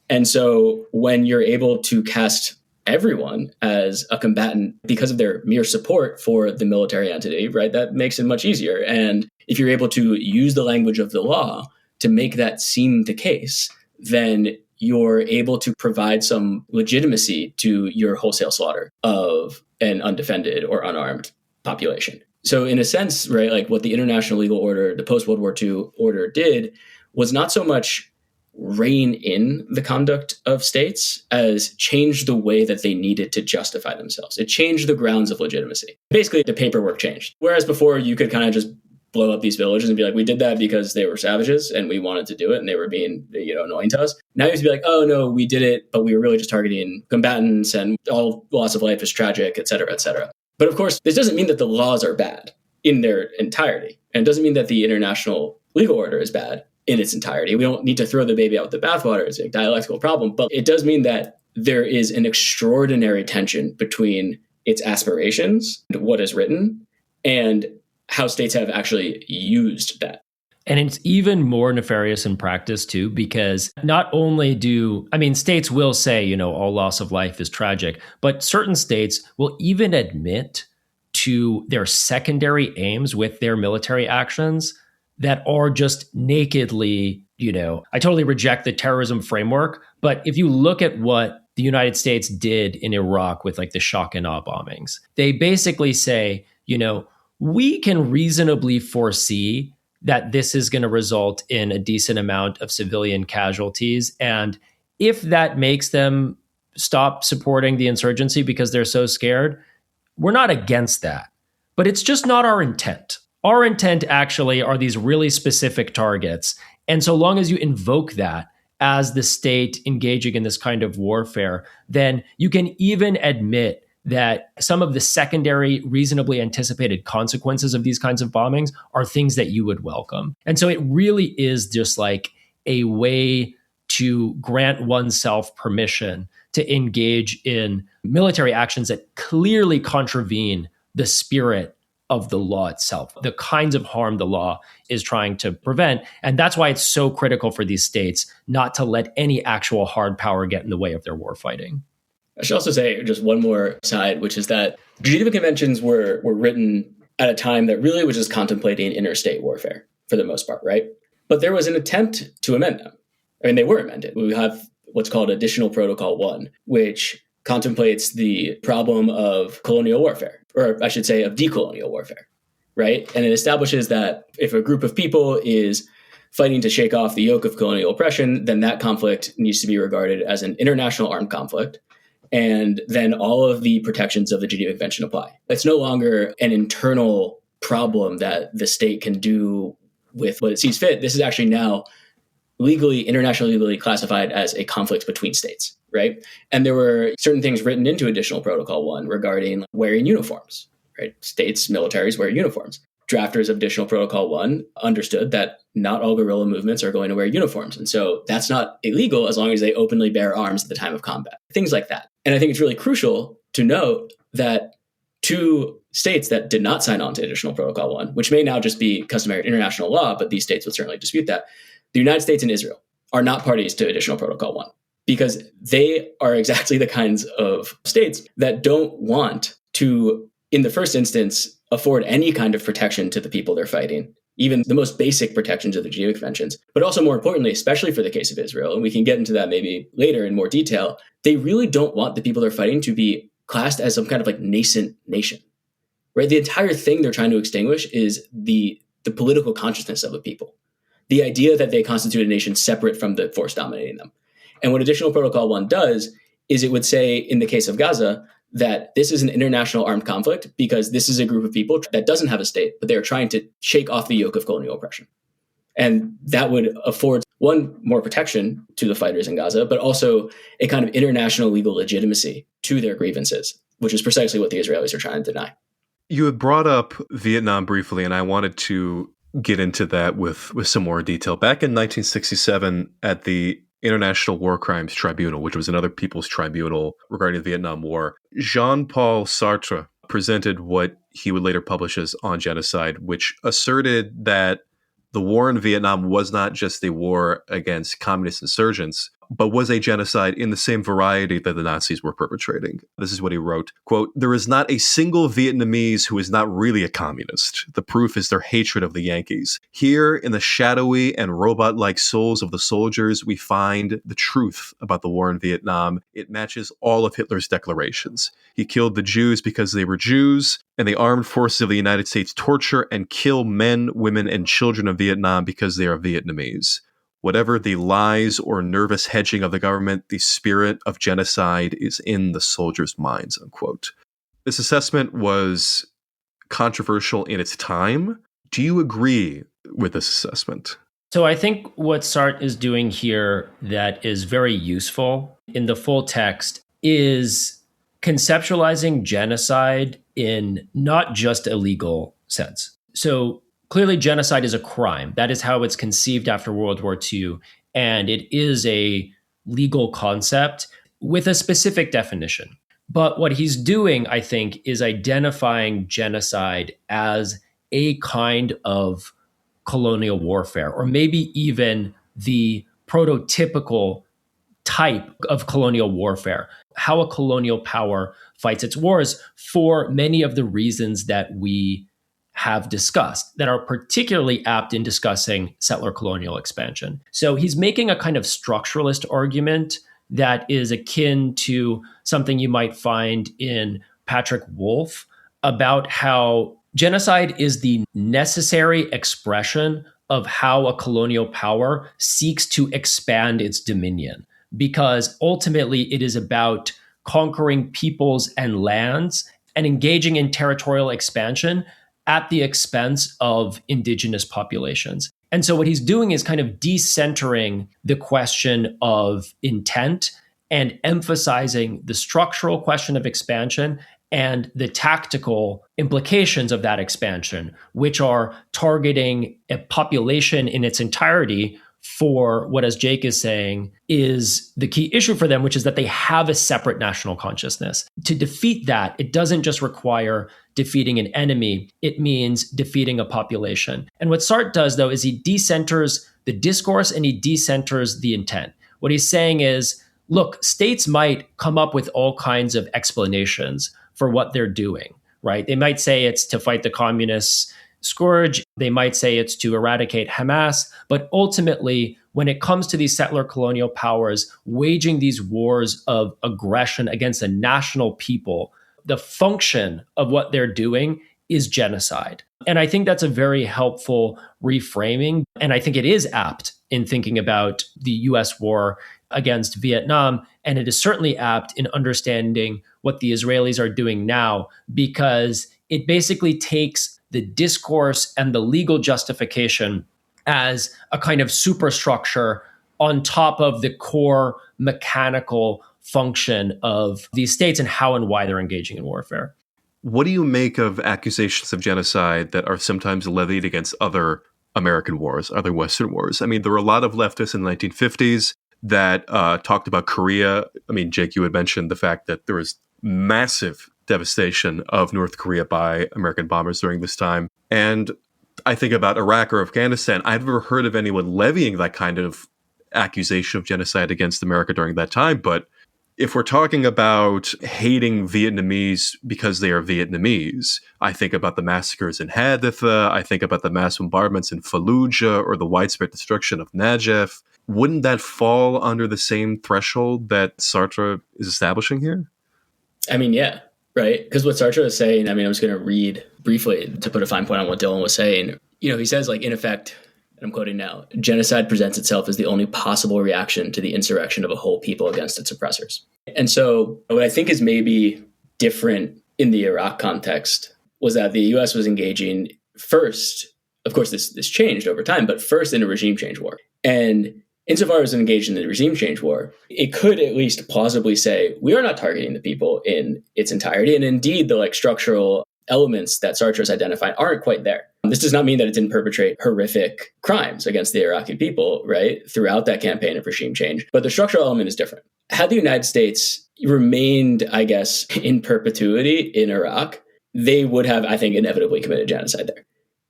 And so when you're able to cast everyone as a combatant because of their mere support for the military entity, right, that makes it much easier. And if you're able to use the language of the law to make that seem the case, then you're able to provide some legitimacy to your wholesale slaughter of an undefended or unarmed population. So in a sense, right, like what the international legal order, the post-World War II order did was not so much rein in the conduct of states as change the way that they needed to justify themselves. It changed the grounds of legitimacy. Basically, the paperwork changed. Whereas before, you could kind of just blow up these villages and be like, we did that because they were savages and we wanted to do it and they were being, annoying to us. Now you have to be like, oh no, we did it, but we were really just targeting combatants and all loss of life is tragic, et cetera, et cetera. But of course, this doesn't mean that the laws are bad in their entirety. And it doesn't mean that the international legal order is bad in its entirety. We don't need to throw the baby out with the bathwater. It's a dialectical problem. But it does mean that there is an extraordinary tension between its aspirations, what is written, and how states have actually used that. And it's even more nefarious in practice, too, because not only states will say, all loss of life is tragic, but certain states will even admit to their secondary aims with their military actions that are just nakedly, I totally reject the terrorism framework. But if you look at what the United States did in Iraq with like the shock and awe bombings, they basically say, we can reasonably foresee that this is going to result in a decent amount of civilian casualties. And if that makes them stop supporting the insurgency because they're so scared, we're not against that. But it's just not our intent. Our intent actually are these really specific targets. And so long as you invoke that as the state engaging in this kind of warfare, then you can even admit that some of the secondary, reasonably anticipated consequences of these kinds of bombings are things that you would welcome. And so it really is just like a way to grant oneself permission to engage in military actions that clearly contravene the spirit of the law itself, the kinds of harm the law is trying to prevent. And that's why it's so critical for these states not to let any actual hard power get in the way of their war fighting. I should also say just one more side, which is that Geneva Conventions were written at a time that really was just contemplating interstate warfare for the most part, right? But there was an attempt to amend them. I mean, they were amended. We have what's called Additional Protocol 1, which contemplates the problem of colonial warfare, or I should say of decolonial warfare, right? And it establishes that if a group of people is fighting to shake off the yoke of colonial oppression, then that conflict needs to be regarded as an international armed conflict. And then all of the protections of the Geneva Convention apply. It's no longer an internal problem that the state can do with what it sees fit. This is actually now internationally legally classified as a conflict between states, right? And there were certain things written into Additional Protocol 1 regarding wearing uniforms, right? States, militaries wear uniforms. Drafters of Additional Protocol 1 understood that not all guerrilla movements are going to wear uniforms. And so that's not illegal as long as they openly bear arms at the time of combat, things like that. And I think it's really crucial to note that two states that did not sign on to Additional Protocol 1, which may now just be customary international law, but these states would certainly dispute that, the United States and Israel are not parties to Additional Protocol 1 because they are exactly the kinds of states that don't want to, in the first instance, afford any kind of protection to the people they're fighting, even the most basic protections of the Geneva Conventions. But also more importantly, especially for the case of Israel, and we can get into that maybe later in more detail, they really don't want the people they're fighting to be classed as some kind of like nascent nation, right? The entire thing they're trying to extinguish is the political consciousness of a people, the idea that they constitute a nation separate from the force dominating them. And what Additional Protocol 1 does is it would say, in the case of Gaza, that this is an international armed conflict because this is a group of people that doesn't have a state, but they're trying to shake off the yoke of colonial oppression. And that would afford, one, more protection to the fighters in Gaza, but also a kind of international legal legitimacy to their grievances, which is precisely what the Israelis are trying to deny. You had brought up Vietnam briefly, and I wanted to get into that with some more detail. Back in 1967, at the International War Crimes Tribunal, which was another people's tribunal regarding the Vietnam War, Jean-Paul Sartre presented what he would later publish as On Genocide, which asserted that the war in Vietnam was not just a war against communist insurgents, but was a genocide in the same variety that the Nazis were perpetrating. This is what he wrote, quote, "There is not a single Vietnamese who is not really a communist. The proof is their hatred of the Yankees. Here, in the shadowy and robot-like souls of the soldiers, we find the truth about the war in Vietnam. It matches all of Hitler's declarations. He killed the Jews because they were Jews, and the armed forces of the United States torture and kill men, women, and children of Vietnam because they are Vietnamese. Whatever the lies or nervous hedging of the government, the spirit of genocide is in the soldiers' minds," unquote. This assessment was controversial in its time. Do you agree with this assessment? So I think what Sartre is doing here that is very useful in the full text is conceptualizing genocide in not just a legal sense. So clearly, genocide is a crime. That is how it's conceived after World War II. And it is a legal concept with a specific definition. But what he's doing, I think, is identifying genocide as a kind of colonial warfare, or maybe even the prototypical type of colonial warfare, how a colonial power fights its wars for many of the reasons that we have discussed that are particularly apt in discussing settler colonial expansion. So he's making a kind of structuralist argument that is akin to something you might find in Patrick Wolfe about how genocide is the necessary expression of how a colonial power seeks to expand its dominion, because ultimately it is about conquering peoples and lands and engaging in territorial expansion at the expense of indigenous populations. And so what he's doing is kind of decentering the question of intent and emphasizing the structural question of expansion and the tactical implications of that expansion, which are targeting a population in its entirety for what, as Jake is saying, is the key issue for them, which is that they have a separate national consciousness. To defeat that, it doesn't just require defeating an enemy, it means defeating a population. And what Sartre does, though, is he decenters the discourse and he decenters the intent. What he's saying is, look, states might come up with all kinds of explanations for what they're doing, right? They might say it's to fight the communists' scourge. They might say it's to eradicate Hamas. But ultimately, when it comes to these settler colonial powers waging these wars of aggression against a national people, the function of what they're doing is genocide. And I think that's a very helpful reframing. And I think it is apt in thinking about the US war against Vietnam. And it is certainly apt in understanding what the Israelis are doing now, because it basically takes the discourse and the legal justification as a kind of superstructure on top of the core mechanical function of these states and how and why they're engaging in warfare. What do you make of accusations of genocide that are sometimes levied against other American wars, other Western wars? I mean, there were a lot of leftists in the 1950s that talked about Korea. I mean, Jake, you had mentioned the fact that there was massive devastation of North Korea by American bombers during this time. And I think about Iraq or Afghanistan. I've never heard of anyone levying that kind of accusation of genocide against America during that time. But if we're talking about hating Vietnamese because they are Vietnamese, I think about the massacres in Haditha, I think about the mass bombardments in Fallujah or the widespread destruction of Najaf. Wouldn't that fall under the same threshold that Sartre is establishing here? I mean, yeah, right? Because what Sartre is saying, I mean, I'm just going to read briefly to put a fine point on what Dylan was saying. You know, he says, like, in effect, and I'm quoting now, genocide presents itself as the only possible reaction to the insurrection of a whole people against its oppressors. And so what I think is maybe different in the Iraq context was that the U.S. was engaging first, of course, this changed over time, but first in a regime change war. And insofar as engaged in the regime change war, it could at least plausibly say, we are not targeting the people in its entirety. And indeed, the structural elements that Sartre has identified aren't quite there. This does not mean that it didn't perpetrate horrific crimes against the Iraqi people, right, throughout that campaign of regime change. But the structural element is different. Had the United States remained, I guess, in perpetuity in Iraq, they would have, I think, inevitably committed genocide there.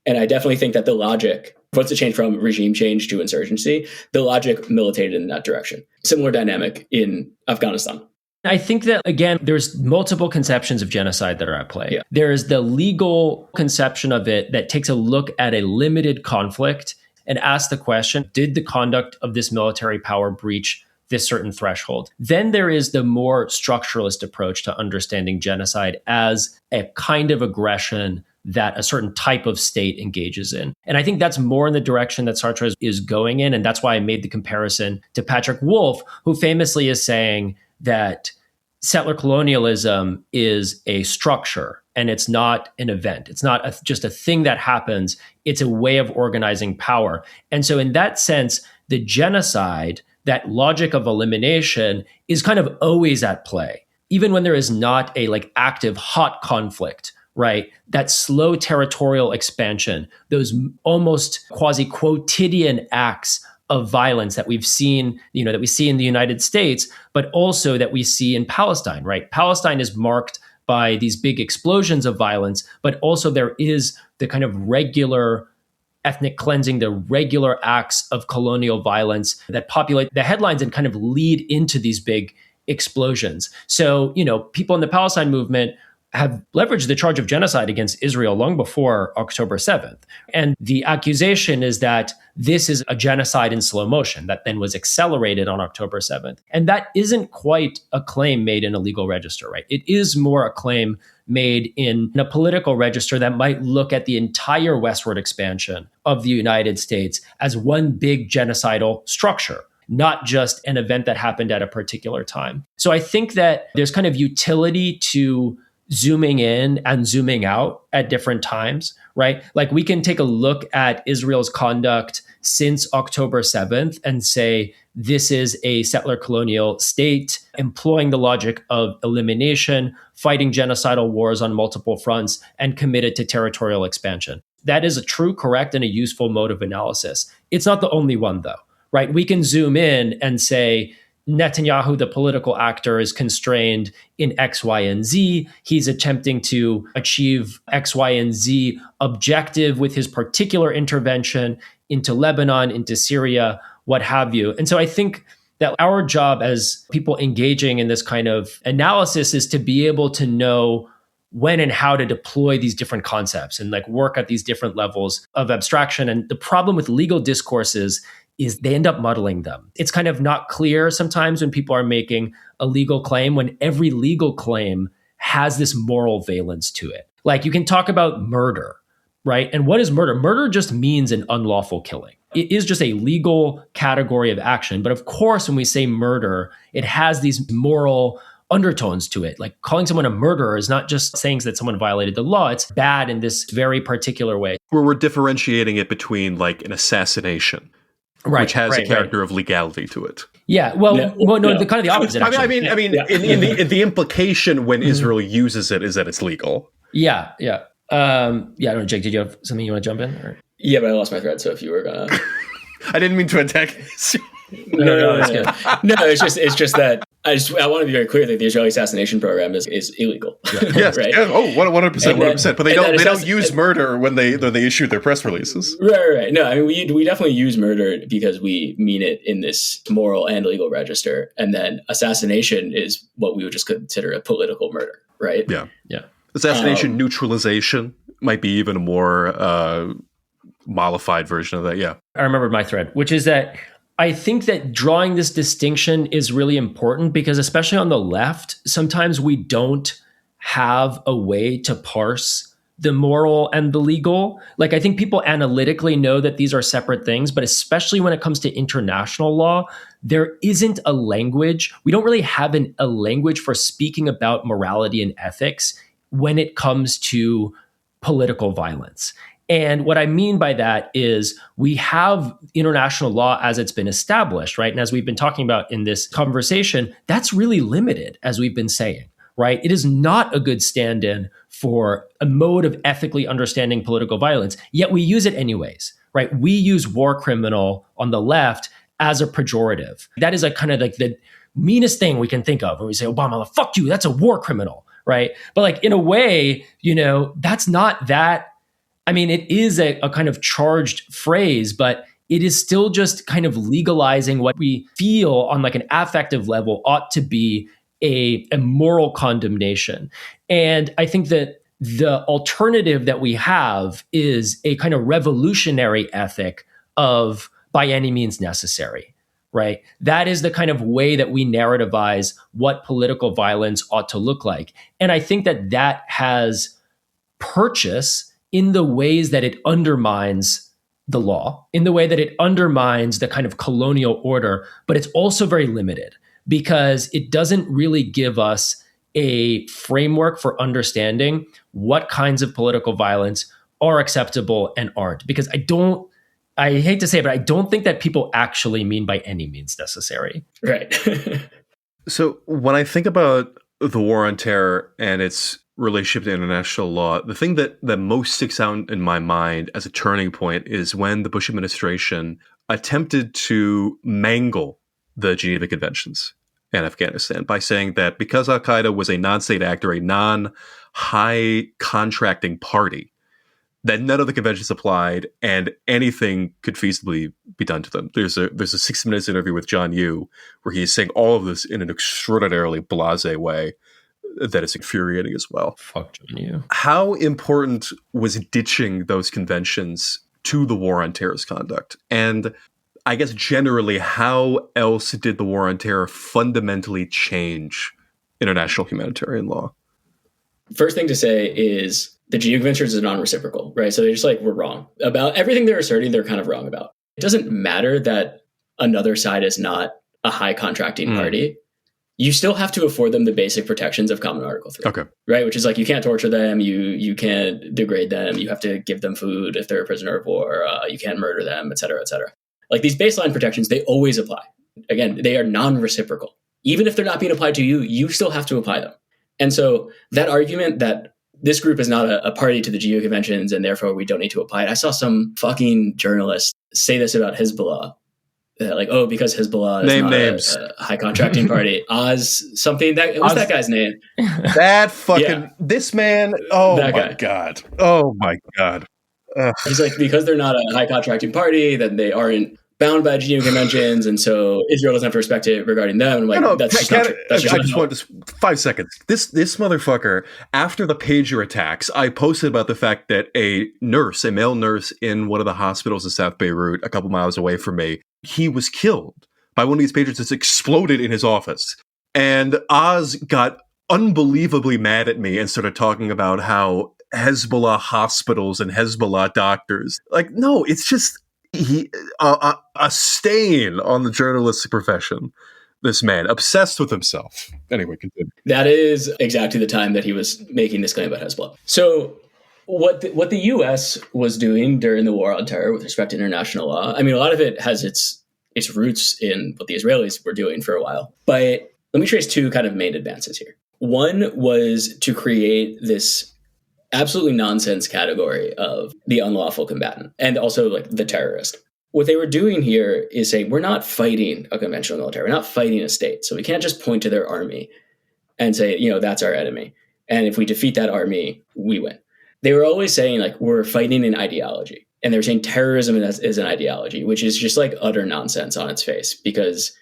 And I definitely think that the logic, once it changed from regime change to insurgency, the logic militated in that direction. Similar dynamic in Afghanistan. I think that, again, there's multiple conceptions of genocide that are at play. Yeah. There is the legal conception of it that takes a look at a limited conflict and asks the question, did the conduct of this military power breach this certain threshold? Then there is the more structuralist approach to understanding genocide as a kind of aggression that a certain type of state engages in. And I think that's more in the direction that Sartre is going in. And that's why I made the comparison to Patrick Wolfe, who famously is saying that settler colonialism is a structure and it's not an event. It's not just a thing that happens. It's a way of organizing power. And so in that sense, the genocide, that logic of elimination, is kind of always at play, even when there is not a active hot conflict, right? That slow territorial expansion, those almost quasi-quotidian acts of violence that we've seen, that we see in the United States, but also that we see in Palestine, right? Palestine is marked by these big explosions of violence, but also there is the kind of regular ethnic cleansing, the regular acts of colonial violence that populate the headlines and kind of lead into these big explosions. So, people in the Palestine movement have leveraged the charge of genocide against Israel long before October 7th. And the accusation is that this is a genocide in slow motion that then was accelerated on October 7th. And that isn't quite a claim made in a legal register, right? It is more a claim made in a political register that might look at the entire westward expansion of the United States as one big genocidal structure, not just an event that happened at a particular time. So I think that there's kind of utility to zooming in and zooming out at different times, right? Like we can take a look at Israel's conduct since October 7th and say, this is a settler colonial state employing the logic of elimination, fighting genocidal wars on multiple fronts, and committed to territorial expansion. That is a true, correct, and a useful mode of analysis. It's not the only one though, right? We can zoom in and say, Netanyahu, the political actor, is constrained in X, Y, and Z. He's attempting to achieve X, Y, and Z objective with his particular intervention into Lebanon, into Syria, what have you. And so I think that our job as people engaging in this kind of analysis is to be able to know when and how to deploy these different concepts and like work at these different levels of abstraction. And the problem with legal discourses is they end up muddling them. It's kind of not clear sometimes when people are making a legal claim, when every legal claim has this moral valence to it. Like you can talk about murder, right? And what is murder? Murder just means an unlawful killing. It is just a legal category of action. But of course, when we say murder, it has these moral undertones to it. Like calling someone a murderer is not just saying that someone violated the law. It's bad in this very particular way. Where we're differentiating it between like an assassination, which has a character of legality to it. Yeah, the kind of the opposite. I mean, in the implication when Israel uses it is that it's legal. Yeah. I don't know, Jake, did you have something you want to jump in? Or? Yeah, but I lost my thread. So if you were gonna, I didn't mean to attack. No, it's just that I want to be very clear that the Israeli assassination program is illegal. Yeah. Yes. Right? Yeah. Oh, 100%. But they don't use murder when they issue their press releases. Right. No, I mean we definitely use murder because we mean it in this moral and legal register, and then assassination is what we would just consider a political murder, right? Yeah. Assassination, neutralization might be even a more mollified version of that. Yeah. I remembered my thread, which is that I think that drawing this distinction is really important because especially on the left, sometimes we don't have a way to parse the moral and the legal. Like I think people analytically know that these are separate things, but especially when it comes to international law, there isn't a language. We don't really have a language for speaking about morality and ethics when it comes to political violence. And what I mean by that is we have international law as it's been established, right? And as we've been talking about in this conversation, that's really limited, as we've been saying, right? It is not a good stand-in for a mode of ethically understanding political violence, yet we use it anyways, right? We use war criminal on the left as a pejorative. That is kind of like the meanest thing we can think of when we say, Obama, fuck you, that's a war criminal, right? But like in a way, that's not that. I mean, it is a kind of charged phrase, but it is still just kind of legalizing what we feel on like an affective level ought to be a moral condemnation. And I think that the alternative that we have is a kind of revolutionary ethic of by any means necessary, right? That is the kind of way that we narrativize what political violence ought to look like. And I think that has purchase in the ways that it undermines the law, in the way that it undermines the kind of colonial order, but it's also very limited because it doesn't really give us a framework for understanding what kinds of political violence are acceptable and aren't. Because I hate to say it, but I don't think that people actually mean by any means necessary. Right. So when I think about the war on terror and its relationship to international law, the thing that most sticks out in my mind as a turning point is when the Bush administration attempted to mangle the Geneva Conventions and Afghanistan by saying that because al-Qaeda was a non-state actor, a non-high contracting party, that none of the conventions applied and anything could feasibly be done to them. There's a 60 Minutes interview with John Yoo where he's saying all of this in an extraordinarily blasé way that is infuriating as well. Fuck John Yoo. How important was ditching those conventions to the war on terrorist conduct? And I guess generally, how else did the war on terror fundamentally change international humanitarian law? First thing to say is the Geneva Conventions are non-reciprocal, right? So they're just like, we're wrong. About everything they're asserting, they're kind of wrong about. It doesn't matter that another side is not a high contracting party. You still have to afford them the basic protections of Common Article 3. Okay. Right? Which is like, you can't torture them, you can't degrade them, you have to give them food if they're a prisoner of war, you can't murder them, et cetera, et cetera. Like these baseline protections, they always apply. Again, they are non-reciprocal. Even if they're not being applied to you, you still have to apply them. And so that argument that this group is not a party to the Geneva Conventions and therefore we don't need to apply it. I saw some fucking journalist say this about Hezbollah. Like, oh, because Hezbollah is not a high contracting party. Oz something. What's that guy's name? That fucking, this man. Oh my God. Oh my God. He's like, because they're not a high contracting party, then they aren't bound by Geneva Conventions, and so Israel doesn't have to respect it regarding them. And I'm like, that's just not true. I just want 5 seconds. This motherfucker, after the pager attacks, I posted about the fact that a male nurse in one of the hospitals in South Beirut, a couple miles away from me, he was killed by one of these pagers that's exploded in his office. And Oz got unbelievably mad at me and started talking about how Hezbollah hospitals and Hezbollah doctors. Like, no, it's just a stain on the journalistic profession. This man, obsessed with himself. Anyway, continue. That is exactly the time that he was making this claim about Hezbollah. So what the U.S. was doing during the war on terror with respect to international law, I mean, a lot of it has its roots in what the Israelis were doing for a while. But let me trace two kind of main advances here. One was to create this absolutely nonsense category of the unlawful combatant and also like the terrorist. What they were doing here is saying, we're not fighting a conventional military. We're not fighting a state. So we can't just point to their army and say, that's our enemy. And if we defeat that army, we win. They were always saying like, we're fighting an ideology. And they were saying terrorism is an ideology, which is just like utter nonsense on its face, because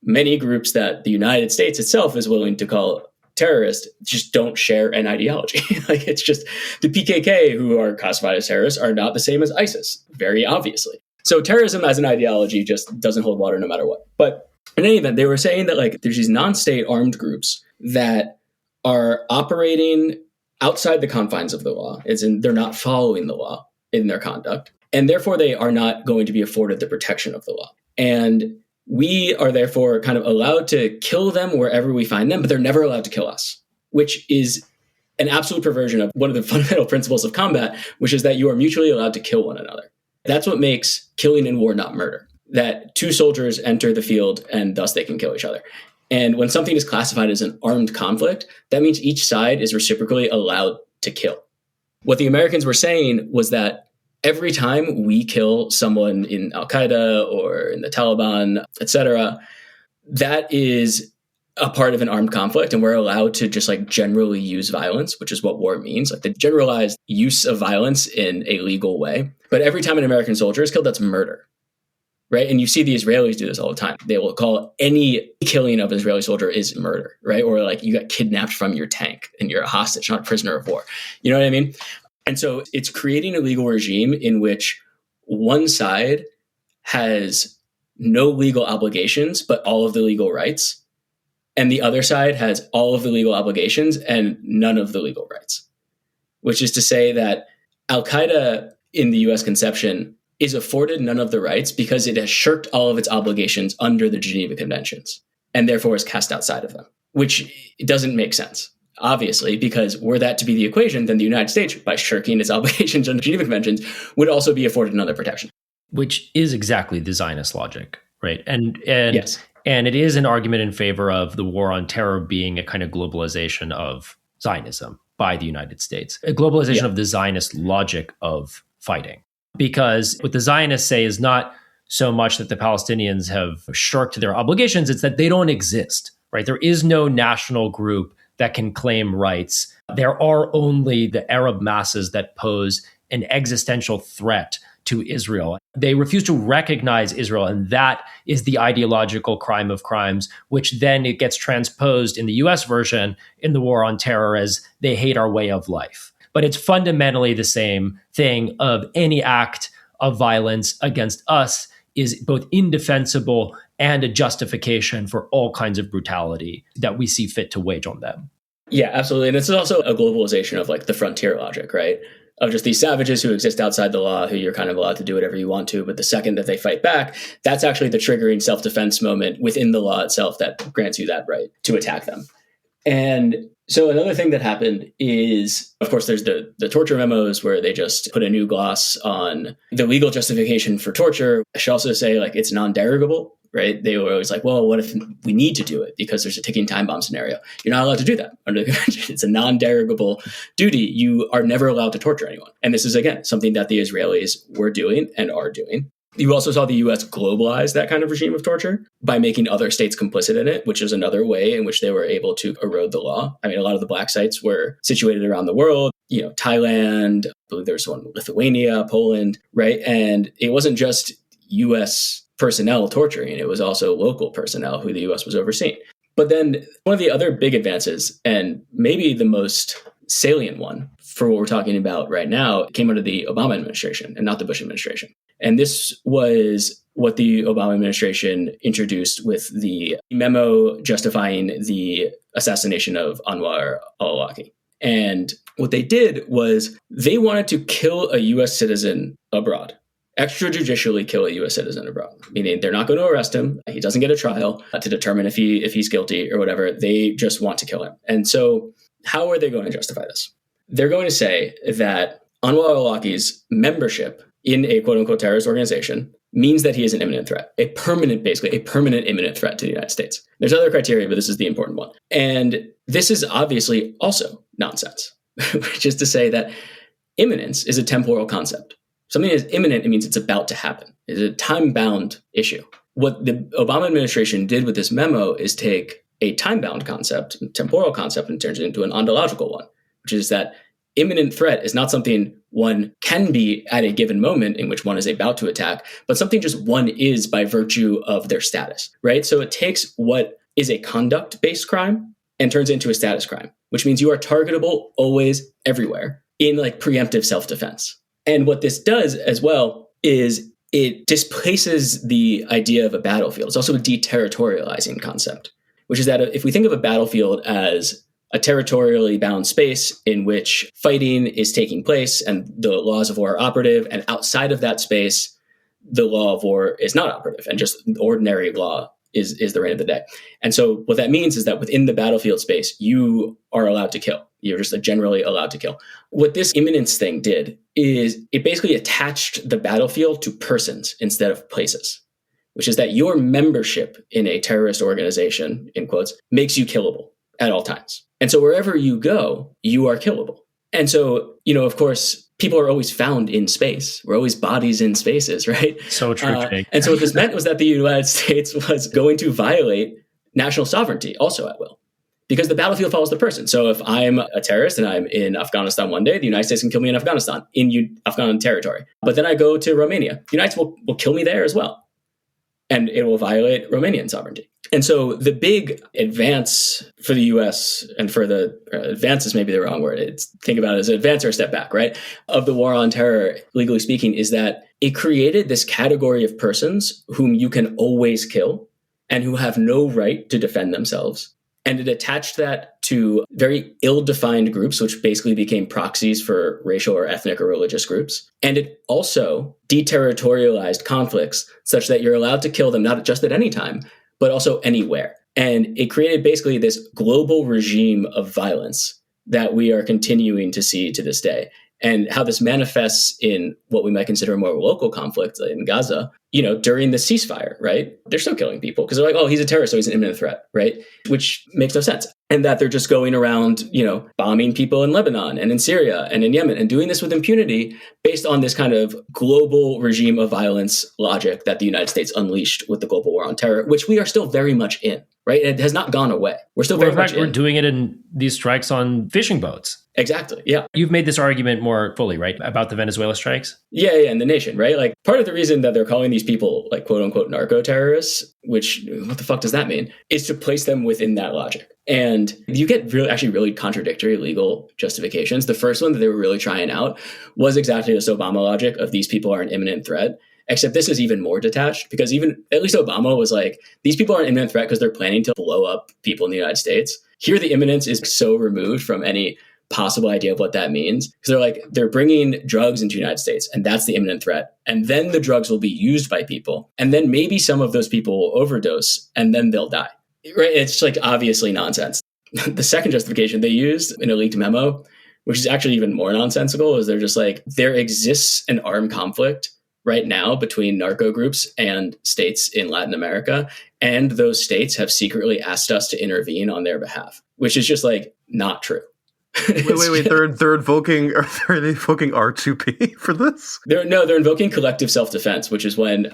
many groups that the United States itself is willing to call terrorists just don't share an ideology. Like, it's just the PKK, who are classified as terrorists, are not the same as ISIS, very obviously. So terrorism as an ideology just doesn't hold water no matter what. But in any event, they were saying that like there's these non-state armed groups that are operating outside the confines of the law. They're not following the law in their conduct, and therefore they are not going to be afforded the protection of the law. And we are therefore kind of allowed to kill them wherever we find them, but they're never allowed to kill us, which is an absolute perversion of one of the fundamental principles of combat, which is that you are mutually allowed to kill one another. That's what makes killing in war not murder, that two soldiers enter the field and thus they can kill each other. And when something is classified as an armed conflict, that means each side is reciprocally allowed to kill. What the Americans were saying was that every time we kill someone in al-Qaeda or in the Taliban, etc., that is a part of an armed conflict, and we're allowed to just like generally use violence, which is what war means, like the generalized use of violence in a legal way. But every time an American soldier is killed, that's murder, right? And you see the Israelis do this all the time. They will call any killing of an Israeli soldier is murder, right? Or like you got kidnapped from your tank and you're a hostage, not a prisoner of war. You know what I mean? And so it's creating a legal regime in which one side has no legal obligations, but all of the legal rights. And the other side has all of the legal obligations and none of the legal rights, which is to say that al-Qaeda in the US conception is afforded none of the rights because it has shirked all of its obligations under the Geneva Conventions and therefore is cast outside of them, which doesn't make sense. Obviously, because were that to be the equation, then the United States, by shirking its obligations under Geneva Conventions, would also be afforded another protection. Which is exactly the Zionist logic, right? And yes. And it is an argument in favor of the war on terror being a kind of globalization of Zionism by the United States, a globalization of the Zionist logic of fighting. Because what the Zionists say is not so much that the Palestinians have shirked their obligations. It's that they don't exist, right? There is no national group that can claim rights. There are only the Arab masses that pose an existential threat to Israel. They refuse to recognize Israel, and that is the ideological crime of crimes, which then it gets transposed in the US version in the war on terror as they hate our way of life. But it's fundamentally the same thing of any act of violence against us is both indefensible and a justification for all kinds of brutality that we see fit to wage on them. Yeah, absolutely. And this is also a globalization of like the frontier logic, right? Of just these savages who exist outside the law, who you're kind of allowed to do whatever you want to. But the second that they fight back, that's actually the triggering self-defense moment within the law itself that grants you that right to attack them. And so another thing that happened is, of course, there's the torture memos where they just put a new gloss on the legal justification for torture. I should also say, like, it's non-derogable, right? They were always like, well, what if we need to do it because there's a ticking time bomb scenario? You're not allowed to do that under the convention. It's a non-derogable duty. You are never allowed to torture anyone. And this is, again, something that the Israelis were doing and are doing. You also saw the U.S. globalize that kind of regime of torture by making other states complicit in it, which is another way in which they were able to erode the law. I mean, a lot of the black sites were situated around the world, Thailand, I believe there was one in Lithuania, Poland, right? And it wasn't just U.S. personnel torturing, it was also local personnel who the U.S. was overseeing. But then one of the other big advances, and maybe the most salient one for what we're talking about right now, came under the Obama administration and not the Bush administration. And this was what the Obama administration introduced with the memo justifying the assassination of Anwar al-Awlaki. And what they did was they wanted to kill a U.S. citizen abroad, extrajudicially kill a U.S. citizen abroad, meaning they're not going to arrest him. He doesn't get a trial to determine if he's guilty or whatever. They just want to kill him. And so how are they going to justify this? They're going to say that Anwar al-Awlaki's membership in a quote-unquote terrorist organization means that he is an imminent threat, basically a permanent imminent threat to the United States. There's other criteria, but this is the important one. And this is obviously also nonsense, which is to say that imminence is a temporal concept. Something is imminent, it means it's about to happen. It's a time-bound issue. What the Obama administration did with this memo is take a time-bound concept, temporal concept, and turns it into an ontological one, which is that imminent threat is not something one can be at a given moment in which one is about to attack, but something just one is by virtue of their status, right? So it takes what is a conduct-based crime and turns it into a status crime, which means you are targetable always, everywhere, in like preemptive self-defense. And what this does as well is it displaces the idea of a battlefield. It's also a deterritorializing concept, which is that if we think of a battlefield as a territorially bound space in which fighting is taking place and the laws of war are operative, and outside of that space, the law of war is not operative and just ordinary law is the reign of the day. And so what that means is that within the battlefield space, you are allowed to kill. You're just generally allowed to kill. What this imminence thing did is it basically attached the battlefield to persons instead of places, which is that your membership in a terrorist organization, in quotes, makes you killable at all times. And so wherever you go, you are killable. And so, of course, people are always found in space. We're always bodies in spaces, right? So true, Jake. And so what this meant was that the United States was going to violate national sovereignty also at will, because the battlefield follows the person. So if I'm a terrorist and I'm in Afghanistan one day, the United States can kill me in Afghanistan, in Afghan territory. But then I go to Romania. The United States will kill me there as well. And it will violate Romanian sovereignty. And so the big advance for the U.S. and for the advance is maybe the wrong word. Think about it as an advance or a step back, right? Of the war on terror, legally speaking, is that it created this category of persons whom you can always kill and who have no right to defend themselves. And it attached that to very ill-defined groups, which basically became proxies for racial or ethnic or religious groups. And it also deterritorialized conflicts such that you're allowed to kill them not just at any time, but also anywhere. And it created basically this global regime of violence that we are continuing to see to this day. And how this manifests in what we might consider a more local conflict in Gaza, during the ceasefire, right? They're still killing people because they're like, oh, he's a terrorist, so he's an imminent threat, right? Which makes no sense. and that they're just going around, bombing people in Lebanon and in Syria and in Yemen and doing this with impunity based on this kind of global regime of violence logic that the United States unleashed with the global war on terror, which we are still very much in, right? It has not gone away. We're still very much in. We're doing it in these strikes on fishing boats. Exactly. Yeah. You've made this argument more fully, right? About the Venezuela strikes? Yeah. And the nation, right? Like part of the reason that they're calling these people like quote unquote narco terrorists, which what the fuck does that mean? Is to place them within that logic. And you get really contradictory legal justifications. The first one that they were really trying out was exactly this Obama logic of these people are an imminent threat. Except this is even more detached because even at least Obama was like, these people are an imminent threat because they're planning to blow up people in the United States. Here, the imminence is so removed from any possible idea of what that means. Because they're bringing drugs into the United States and that's the imminent threat. And then the drugs will be used by people. And then maybe some of those people will overdose and then they'll die. Right? It's like obviously nonsense. The second justification they used in a leaked memo, which is actually even more nonsensical, is they're just like, there exists an armed conflict right now between narco groups and states in Latin America. And those states have secretly asked us to intervene on their behalf, which is just like not true. Wait. They're invoking R2P for this? They're invoking collective self-defense, which is when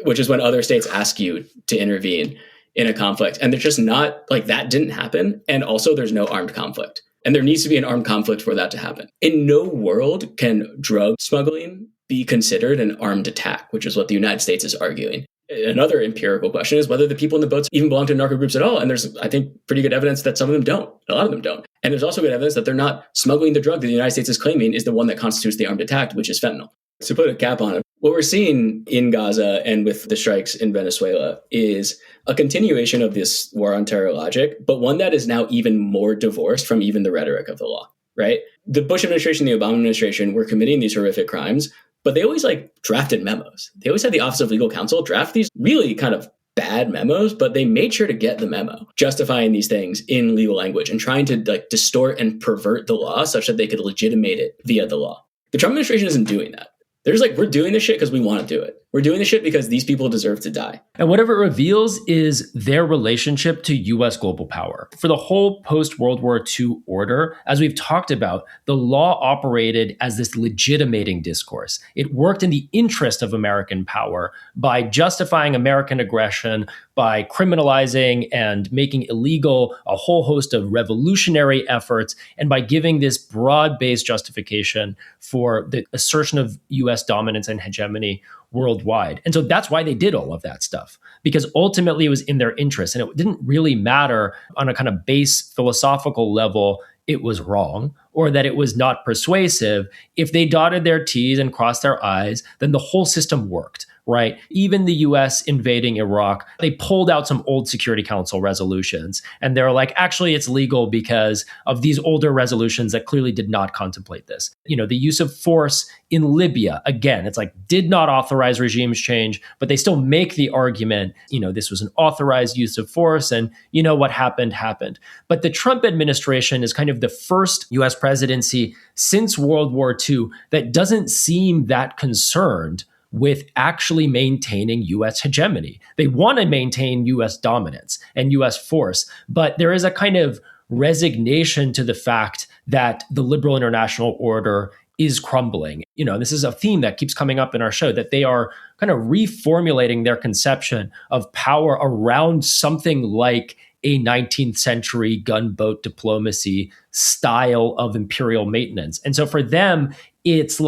other states ask you to intervene in a conflict. And they're just not like that didn't happen. And also there's no armed conflict. And there needs to be an armed conflict for that to happen. In no world can drug smuggling be considered an armed attack, which is what the United States is arguing. Another empirical question is whether the people in the boats even belong to narco groups at all. And there's, I think, pretty good evidence that some of them don't. A lot of them don't. And there's also good evidence that they're not smuggling the drug that the United States is claiming is the one that constitutes the armed attack, which is fentanyl. To put a cap on it, what we're seeing in Gaza and with the strikes in Venezuela is a continuation of this war on terror logic, but one that is now even more divorced from even the rhetoric of the law, right? The Bush administration, the Obama administration were committing these horrific crimes, but they always drafted memos. They always had the Office of Legal Counsel draft these really kind of bad memos, but they made sure to get the memo justifying these things in legal language and trying to distort and pervert the law such that they could legitimate it via the law. The Trump administration isn't doing that. They're just we're doing this shit because we want to do it. We're doing this shit because these people deserve to die. And whatever it reveals is their relationship to U.S. global power. For the whole post-World War II order, as we've talked about, the law operated as this legitimating discourse. It worked in the interest of American power by justifying American aggression, by criminalizing and making illegal a whole host of revolutionary efforts, and by giving this broad-based justification for the assertion of U.S. dominance and hegemony worldwide. And so that's why they did all of that stuff, because ultimately it was in their interest. And it didn't really matter on a kind of base philosophical level it was wrong or that it was not persuasive. If they dotted their T's and crossed their I's, then the whole system worked, right? Even the US invading Iraq, they pulled out some old Security Council resolutions. And they're like, actually, it's legal because of these older resolutions that clearly did not contemplate this. The use of force in Libya, again, it's did not authorize regimes change, but they still make the argument, this was an authorized use of force and what happened. But the Trump administration is kind of the first US presidency since World War II that doesn't seem that concerned with actually maintaining U.S. hegemony. They want to maintain U.S. dominance and U.S. force, but there is a kind of resignation to the fact that the liberal international order is crumbling. This is a theme that keeps coming up in our show, that they are kind of reformulating their conception of power around something like a 19th century gunboat diplomacy style of imperial maintenance. And so for them, it's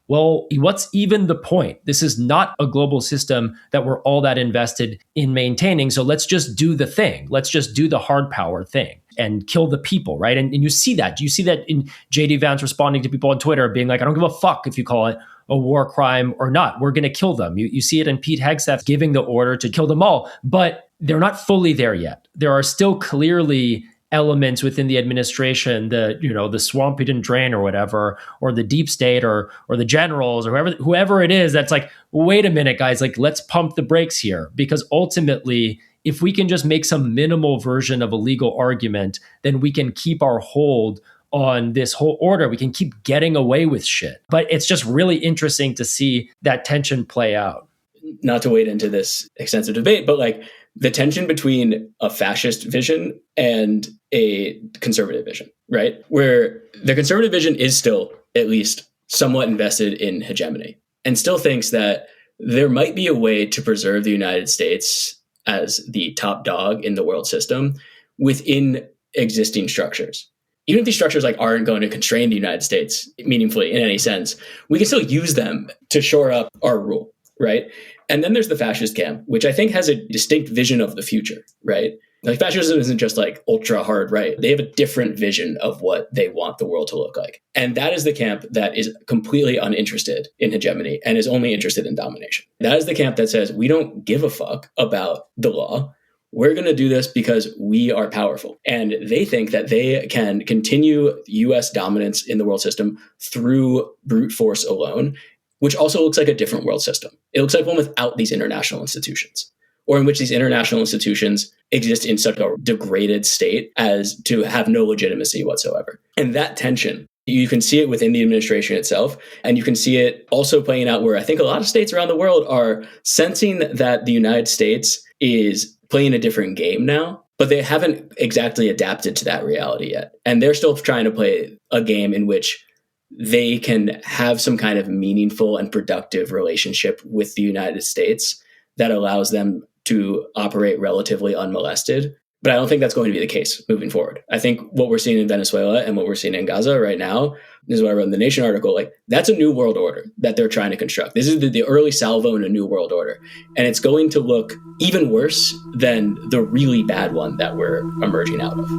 well, what's even the point? This is not a global system that we're all that invested in maintaining. So let's just do the thing. Let's just do the hard power thing and kill the people, right? And you see that. You see that in J.D. Vance responding to people on Twitter being like, I don't give a fuck if you call it a war crime or not. We're going to kill them. You see it in Pete Hegseth giving the order to kill them all. But they're not fully there yet. There are still clearly elements within the administration, the swamp you didn't drain or whatever, or the deep state or the generals or whoever it is, that's wait a minute, guys, let's pump the brakes here. Because ultimately, if we can just make some minimal version of a legal argument, then we can keep our hold on this whole order. We can keep getting away with shit. But it's just really interesting to see that tension play out. Not to wade into this extensive debate, but the tension between a fascist vision and a conservative vision, right? Where the conservative vision is still at least somewhat invested in hegemony and still thinks that there might be a way to preserve the United States as the top dog in the world system within existing structures. Even if these structures aren't going to constrain the United States meaningfully in any sense, we can still use them to shore up our rule, right? And then there's the fascist camp, which I think has a distinct vision of the future, right? Fascism isn't just ultra hard right. They have a different vision of what they want the world to look like. And that is the camp that is completely uninterested in hegemony and is only interested in domination. That is the camp that says, we don't give a fuck about the law. We're going to do this because we are powerful. And they think that they can continue US dominance in the world system through brute force alone, which also looks like a different world system. It looks like one without these international institutions, or in which these international institutions exist in such a degraded state as to have no legitimacy whatsoever. And that tension, you can see it within the administration itself, and you can see it also playing out where I think a lot of states around the world are sensing that the United States is playing a different game now, but they haven't exactly adapted to that reality yet. And they're still trying to play a game in which they can have some kind of meaningful and productive relationship with the United States that allows them to operate relatively unmolested. But I don't think that's going to be the case moving forward. I think what we're seeing in Venezuela and what we're seeing in Gaza right now, this is what I wrote in the Nation article, that's a new world order that they're trying to construct. This is the early salvo in a new world order. And it's going to look even worse than the really bad one that we're emerging out of.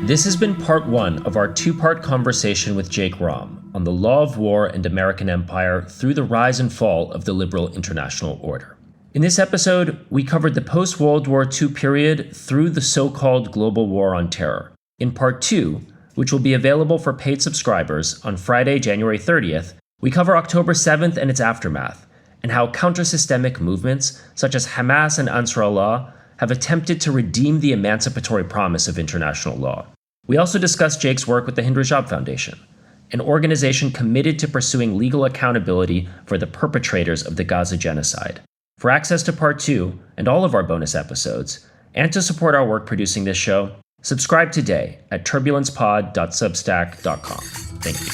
This has been part one of our two-part conversation with Jake Romm on the law of war and American empire through the rise and fall of the liberal international order. In this episode, we covered the post-World War II period through the so-called global war on terror. In part two, which will be available for paid subscribers on Friday, January 30th, we cover October 7th and its aftermath, and how counter-systemic movements such as Hamas and Ansar Allah have attempted to redeem the emancipatory promise of international law. We also discuss Jake's work with the Hind Rajab Foundation, an organization committed to pursuing legal accountability for the perpetrators of the Gaza genocide. For access to part two and all of our bonus episodes, and to support our work producing this show, subscribe today at turbulencepod.substack.com. Thank you.